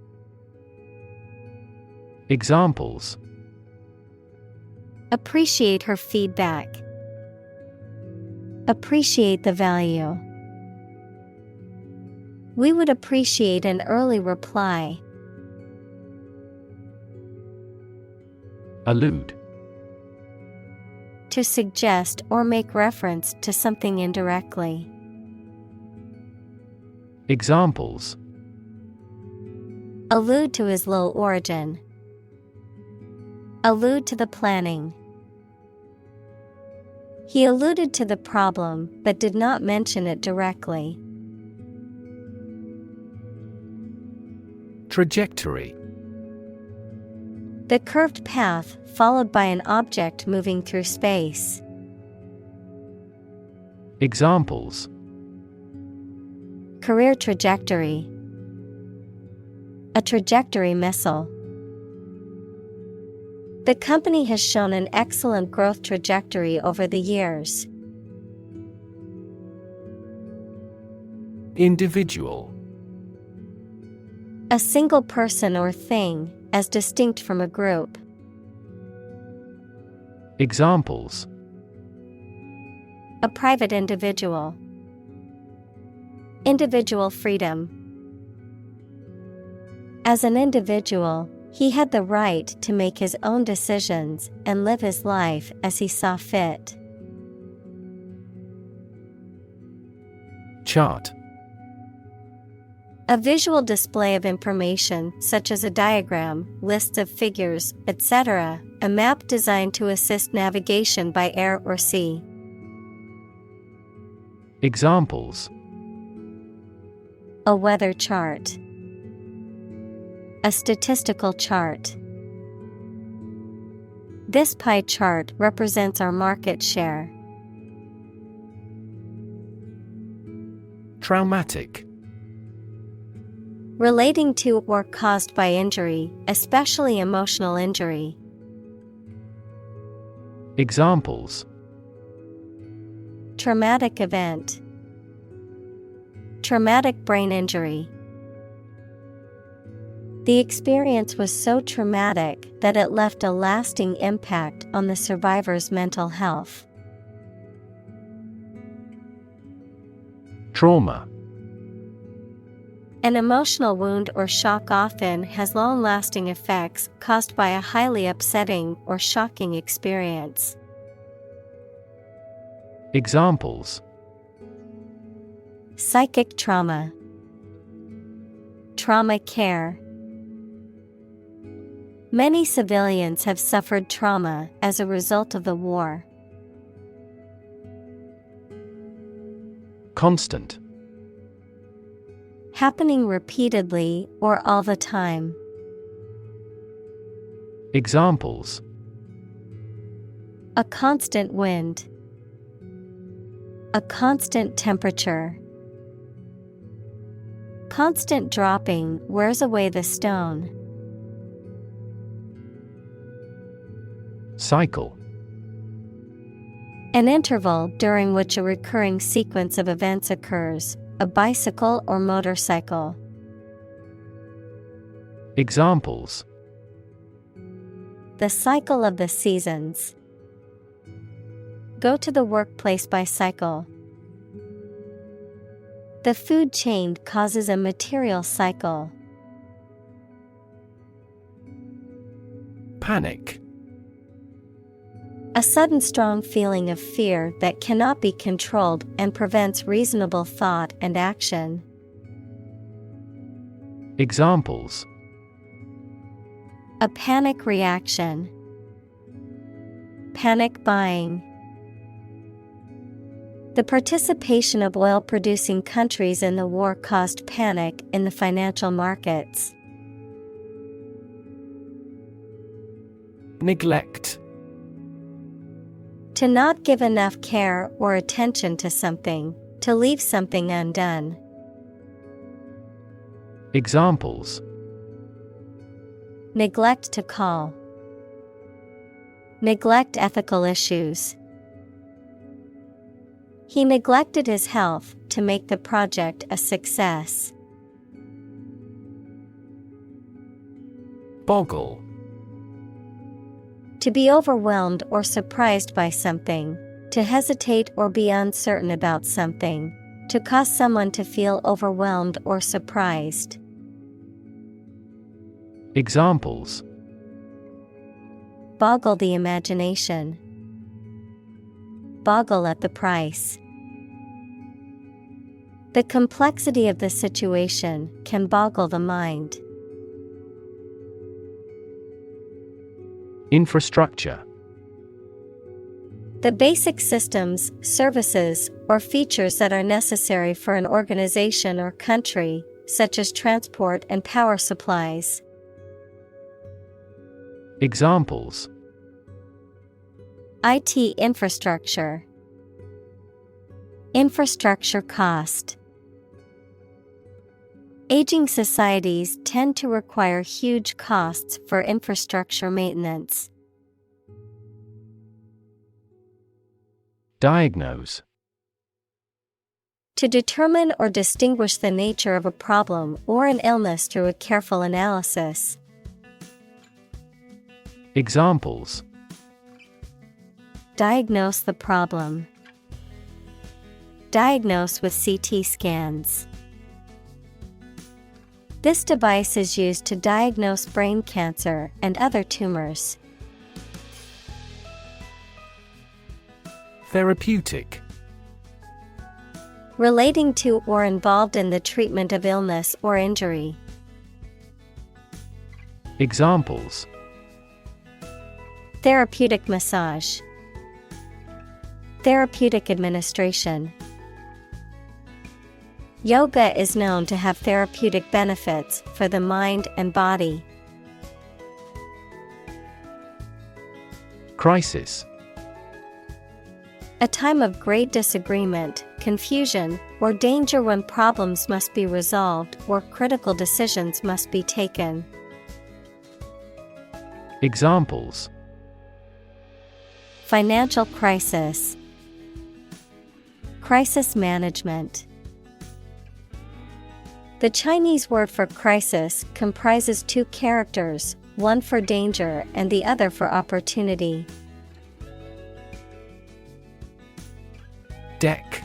Examples: appreciate her feedback. Appreciate the value. We would appreciate an early reply. Allude. To suggest or make reference to something indirectly. Examples: Allude to his low origin. Allude to the planning. He alluded to the problem but did not mention it directly. Trajectory. The curved path followed by an object moving through space. Examples: Career trajectory. A trajectory missile. The company has shown an excellent growth trajectory over the years. Individual. A single person or thing, as distinct from a group. Examples: A private individual. Individual freedom. As an individual, he had the right to make his own decisions and live his life as he saw fit. Chart. A visual display of information such as a diagram, lists of figures, etc., a map designed to assist navigation by air or sea. Examples: A weather chart. A statistical chart. This pie chart represents our market share. Traumatic. Relating to or caused by injury, especially emotional injury. Examples: Traumatic event. Traumatic brain injury. The experience was so traumatic that it left a lasting impact on the survivor's mental health. Trauma. An emotional wound or shock often has long-lasting effects caused by a highly upsetting or shocking experience. Examples: Psychic trauma. Trauma care. Many civilians have suffered trauma as a result of the war. Constant. Happening repeatedly or all the time. Examples: A constant wind. A constant temperature. Constant dropping wears away the stone. Cycle. An interval during which a recurring sequence of events occurs, a bicycle or motorcycle. Examples: The cycle of the seasons. Go to the workplace by cycle. The food chain causes a material cycle. Panic. A sudden strong feeling of fear that cannot be controlled and prevents reasonable thought and action. Examples: A panic reaction. Panic buying. The participation of oil-producing countries in the war caused panic in the financial markets. Neglect. To not give enough care or attention to something, to leave something undone. Examples: Neglect to call. Neglect ethical issues. He neglected his health to make the project a success. Boggle. To be overwhelmed or surprised by something, to hesitate or be uncertain about something, to cause someone to feel overwhelmed or surprised. Examples: Boggle the imagination. Boggle at the price. The complexity of the situation can boggle the mind. Infrastructure. The basic systems, services, or features that are necessary for an organization or country, such as transport and power supplies. Examples: IT infrastructure. Infrastructure cost. Aging societies tend to require huge costs for infrastructure maintenance. Diagnose. To determine or distinguish the nature of a problem or an illness through a careful analysis. Examples: Diagnose the problem. Diagnose with CT scans. This device is used to diagnose brain cancer and other tumors. Therapeutic. Relating to or involved in the treatment of illness or injury. Examples: Therapeutic massage. Therapeutic administration. Yoga is known to have therapeutic benefits for the mind and body. Crisis. A time of great disagreement, confusion, or danger when problems must be resolved or critical decisions must be taken. Examples: Financial crisis. Crisis management. The Chinese word for crisis comprises two characters, one for danger and the other for opportunity. Deck.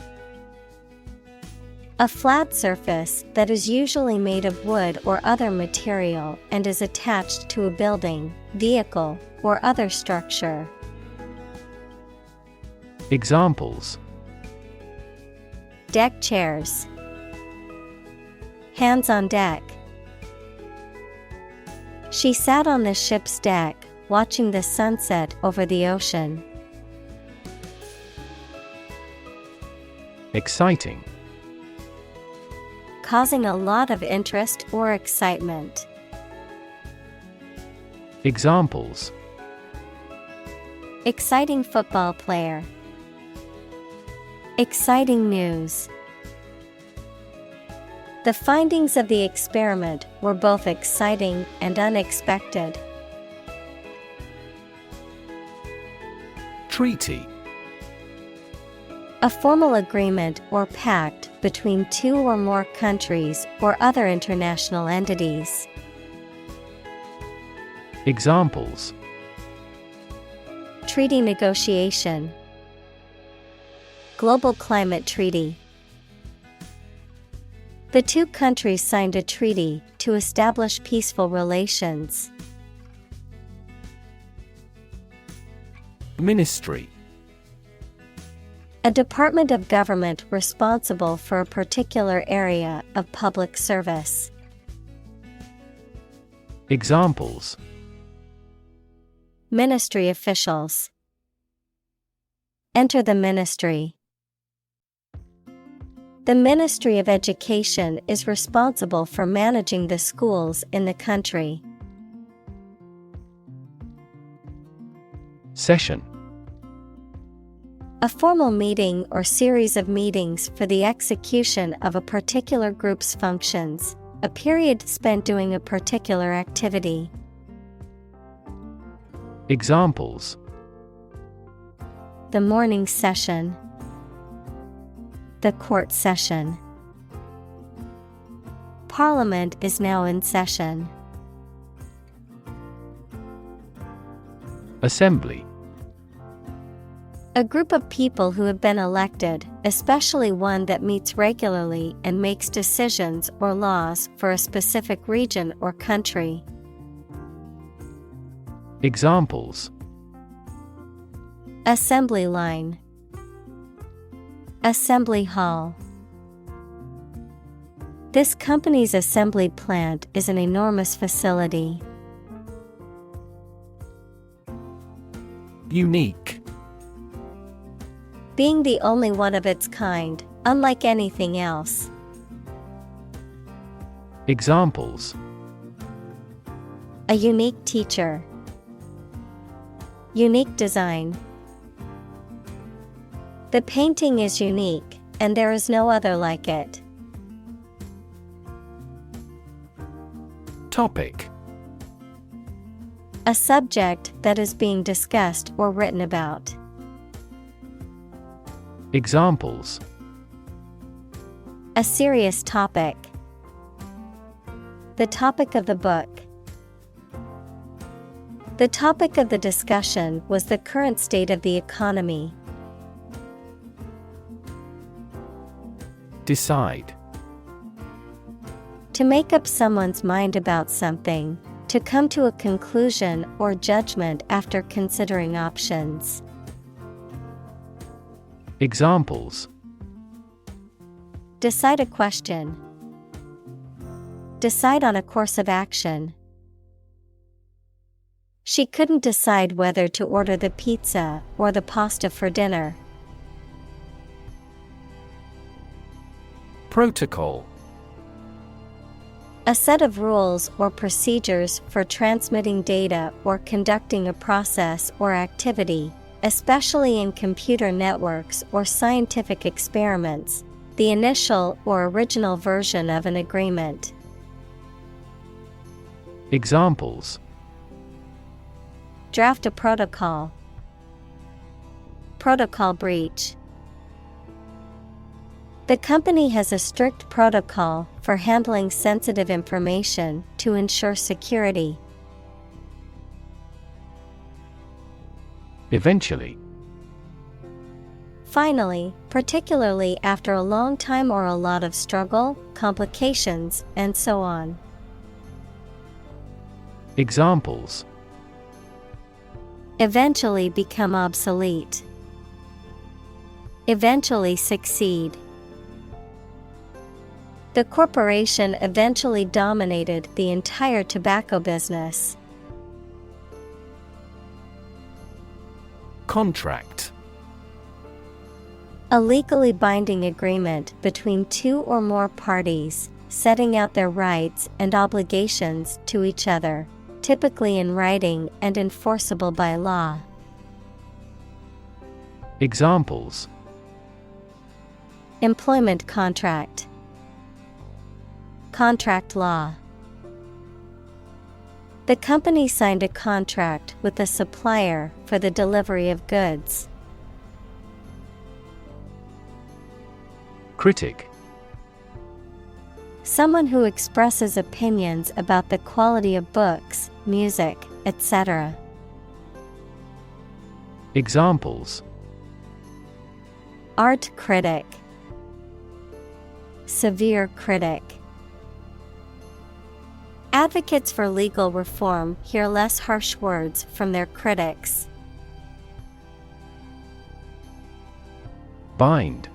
A flat surface that is usually made of wood or other material and is attached to a building, vehicle, or other structure. Examples: Deck chairs. Hands on deck. She sat on the ship's deck, watching the sunset over the ocean. Exciting. Causing a lot of interest or excitement. Examples: Exciting football player. Exciting news. The findings of the experiment were both exciting and unexpected. Treaty. A formal agreement or pact between two or more countries or other international entities. Examples: Treaty negotiation. Global climate treaty. The two countries signed a treaty to establish peaceful relations. Ministry. A department of government responsible for a particular area of public service. Examples: Ministry officials. Enter the ministry. The Ministry of Education is responsible for managing the schools in the country. Session. A formal meeting or series of meetings for the execution of a particular group's functions, a period spent doing a particular activity. Examples: The morning session. The court session. Parliament is now in session. Assembly. A group of people who have been elected, especially one that meets regularly and makes decisions or laws for a specific region or country. Examples: Assembly line. Assembly hall. This company's assembly plant is an enormous facility. Unique. Being the only one of its kind, unlike anything else. Examples: A unique teacher. Unique design. The painting is unique, and there is no other like it. Topic. A subject that is being discussed or written about. Examples: A serious topic. The topic of the book. The topic of the discussion was the current state of the economy. Decide. To make up someone's mind about something, to come to a conclusion or judgment after considering options. Examples: Decide a question. Decide on a course of action. She couldn't decide whether to order the pizza or the pasta for dinner. Protocol. A set of rules or procedures for transmitting data or conducting a process or activity, especially in computer networks or scientific experiments, the initial or original version of an agreement. Examples: Draft a protocol. Protocol breach. The company has a strict protocol for handling sensitive information to ensure security. Eventually. Finally, particularly after a long time or a lot of struggle, complications, and so on. Examples: Eventually become obsolete. Eventually succeed. The corporation eventually dominated the entire tobacco business. Contract. A legally binding agreement between two or more parties, setting out their rights and obligations to each other, typically in writing and enforceable by law. Examples: Employment contract. Contract law. The company signed a contract with a supplier for the delivery of goods. Critic. Someone who expresses opinions about the quality of books, music, etc. Examples: Art critic. Severe critic. Advocates for legal reform hear less harsh words from their critics. Bind.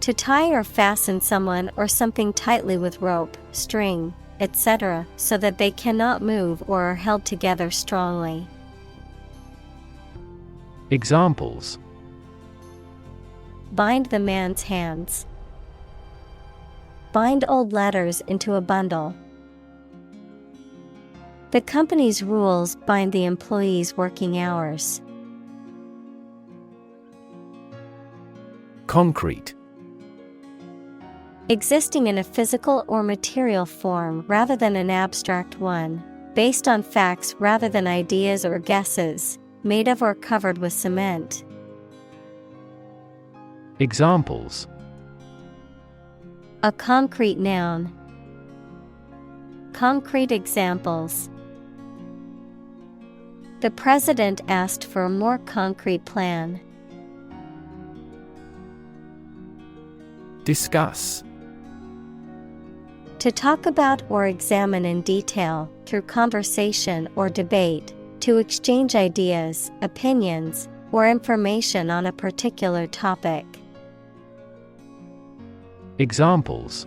To tie or fasten someone or something tightly with rope, string, etc., so that they cannot move or are held together strongly. Examples: Bind the man's hands. Bind old letters into a bundle. The company's rules bind the employees' working hours. Concrete. Existing in a physical or material form rather than an abstract one, based on facts rather than ideas or guesses, made of or covered with cement. Examples: A concrete noun. Concrete examples. The president asked for a more concrete plan. Discuss. To talk about or examine in detail, through conversation or debate, to exchange ideas, opinions, or information on a particular topic. Examples: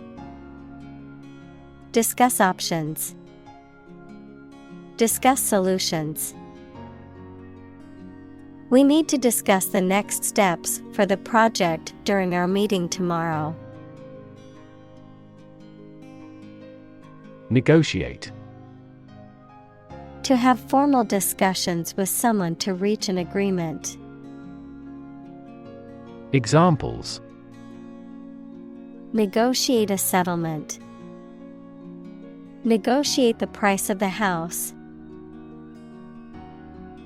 Discuss options. Discuss solutions. We need to discuss the next steps for the project during our meeting tomorrow. Negotiate. To have formal discussions with someone to reach an agreement. Examples: Negotiate a settlement. Negotiate the price of the house.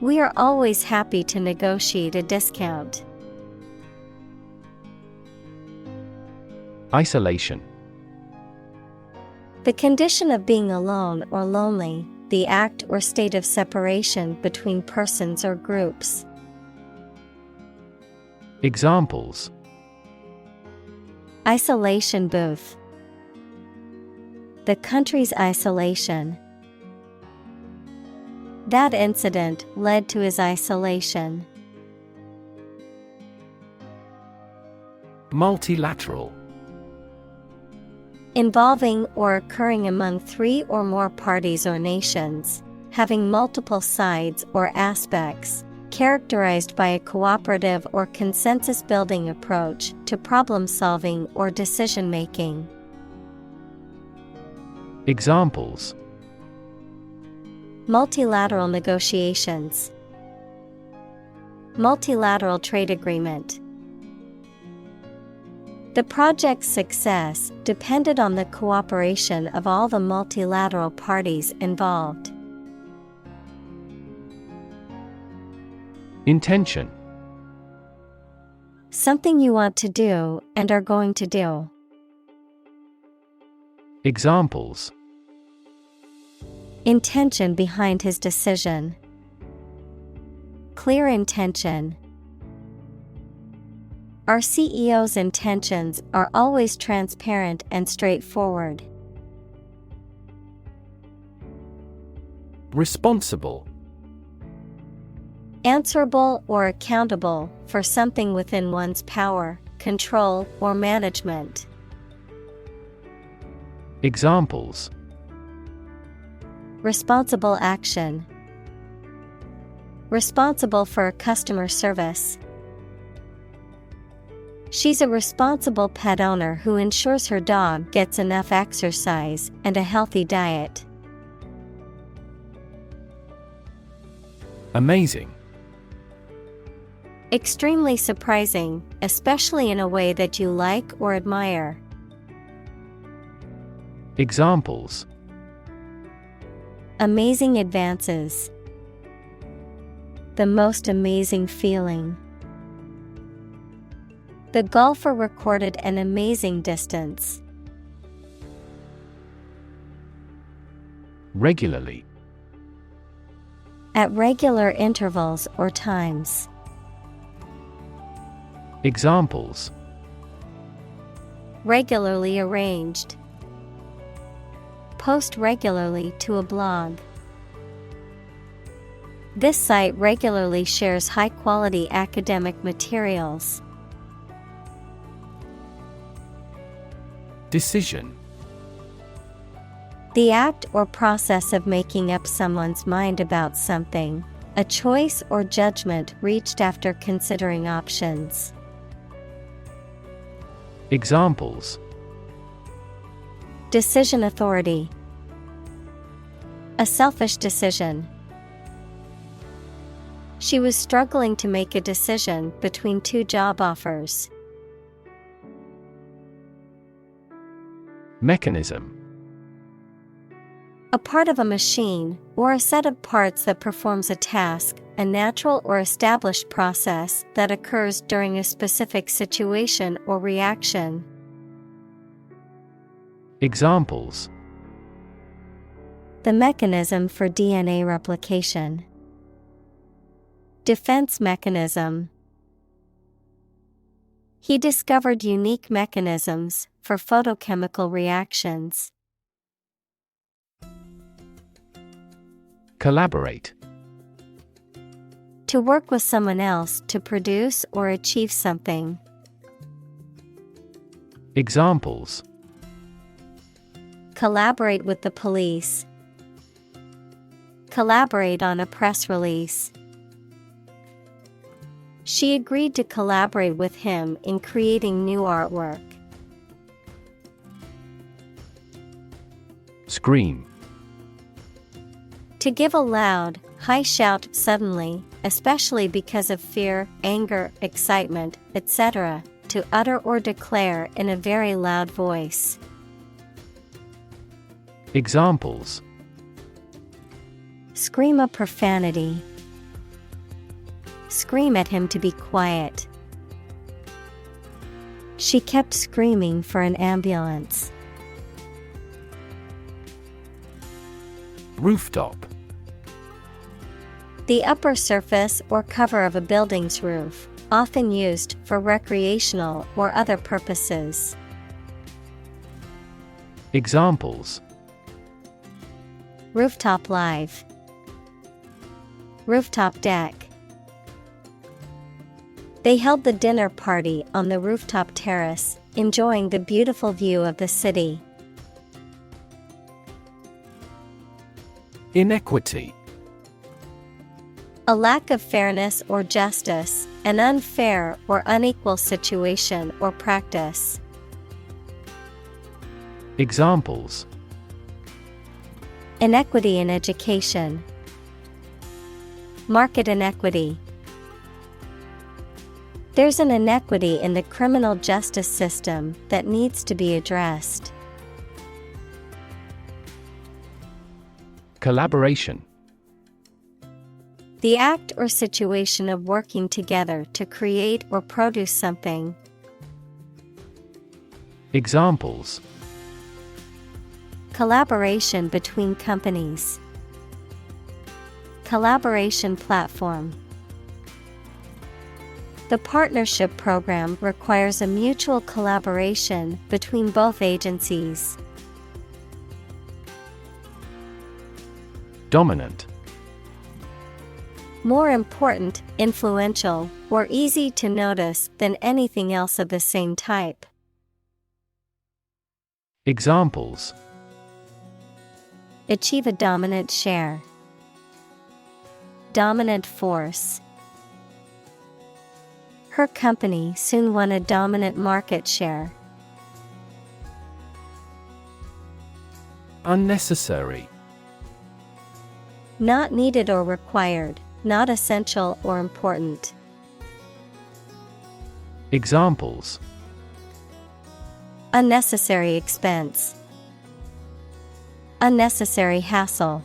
We are always happy to negotiate a discount. Isolation. The condition of being alone or lonely, the act or state of separation between persons or groups. Examples: Isolation booth. The country's isolation. That incident led to his isolation. Multilateral. Involving or occurring among three or more parties or nations, having multiple sides or aspects, characterized by a cooperative or consensus-building approach to problem-solving or decision-making. Examples: Multilateral negotiations. Multilateral trade agreement. The project's success depended on the cooperation of all the multilateral parties involved. Intention. Something you want to do and are going to do. Examples: Intention behind his decision. Clear intention. Our CEO's intentions are always transparent and straightforward. Responsible. Answerable or accountable for something within one's power, control, or management. Examples: Responsible action. Responsible for customer service. She's a responsible pet owner who ensures her dog gets enough exercise and a healthy diet. Amazing. Extremely surprising, especially in a way that you like or admire. Examples: Amazing advances. The most amazing feeling. The golfer recorded an amazing distance. Regularly. At regular intervals or times. Examples: Regularly arranged. Post regularly to a blog. This site regularly shares high-quality academic materials. Decision. The act or process of making up someone's mind about something, a choice or judgment reached after considering options. Examples: Decision authority. A selfish decision. She was struggling to make a decision between two job offers. Mechanism. A part of a machine, or a set of parts that performs a task, a natural or established process that occurs during a specific situation or reaction. Examples: The mechanism for DNA replication. Defense mechanism. He discovered unique mechanisms for photochemical reactions. Collaborate. To work with someone else to produce or achieve something. Examples: Collaborate with the police. Collaborate on a press release. She agreed to collaborate with him in creating new artwork. Scream. To give a loud, high shout suddenly, especially because of fear, anger, excitement, etc., to utter or declare in a very loud voice. Examples: Scream a profanity. Scream at him to be quiet. She kept screaming for an ambulance. Rooftop. The upper surface or cover of a building's roof, often used for recreational or other purposes. Examples: Rooftop live. Rooftop deck. They held the dinner party on the rooftop terrace, enjoying the beautiful view of the city. Inequity. A lack of fairness or justice, an unfair or unequal situation or practice. Examples: Inequity in education. Market inequity. There's an inequity in the criminal justice system that needs to be addressed. Collaboration. The act or situation of working together to create or produce something. Examples: Collaboration between companies. Collaboration platform. The partnership program requires a mutual collaboration between both agencies. Dominant. More important, influential, or easy to notice than anything else of the same type. Examples: Achieve a dominant share. Dominant force. Her company soon won a dominant market share. Unnecessary. Not needed or required, not essential or important. Examples: Unnecessary expense. Unnecessary hassle.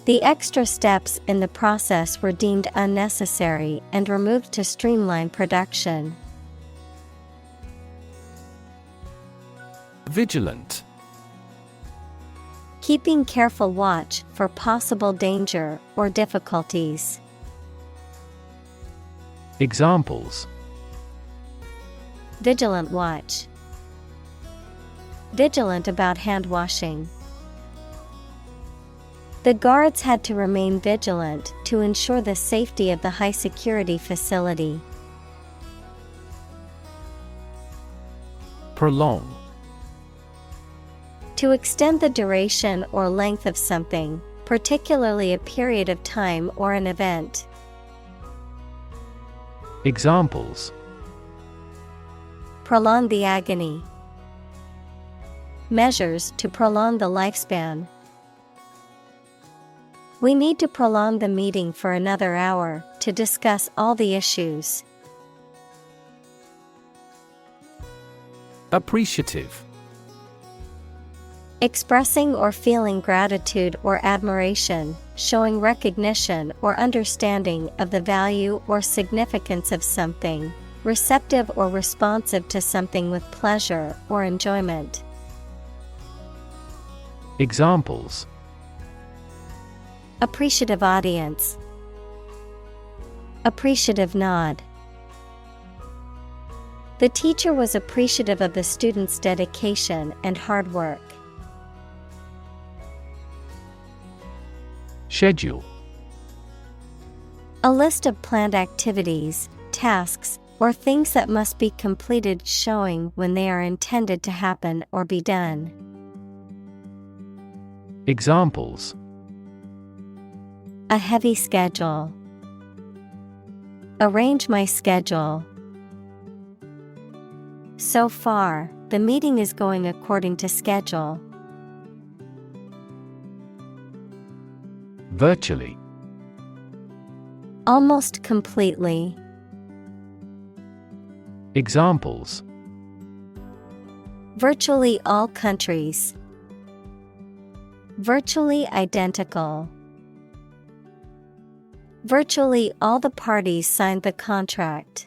The extra steps in the process were deemed unnecessary and removed to streamline production. Vigilant. Keeping careful watch for possible danger or difficulties. Examples: Vigilant watch. Vigilant about hand washing. The guards had to remain vigilant to ensure the safety of the high security facility. Prolong. To extend the duration or length of something, particularly a period of time or an event. Examples: Prolong the agony. Measures to prolong the lifespan. We need to prolong the meeting for another hour to discuss all the issues. Appreciative. Expressing or feeling gratitude or admiration, showing recognition or understanding of the value or significance of something, receptive or responsive to something with pleasure or enjoyment. Examples: Appreciative audience. Appreciative nod. The teacher was appreciative of the students' dedication and hard work. Schedule. A list of planned activities, tasks, or things that must be completed showing when they are intended to happen or be done. Examples: A heavy schedule. Arrange my schedule. So far, the meeting is going according to schedule. Virtually. Almost completely. Examples: Virtually all countries. Virtually identical. Virtually all the parties signed the contract.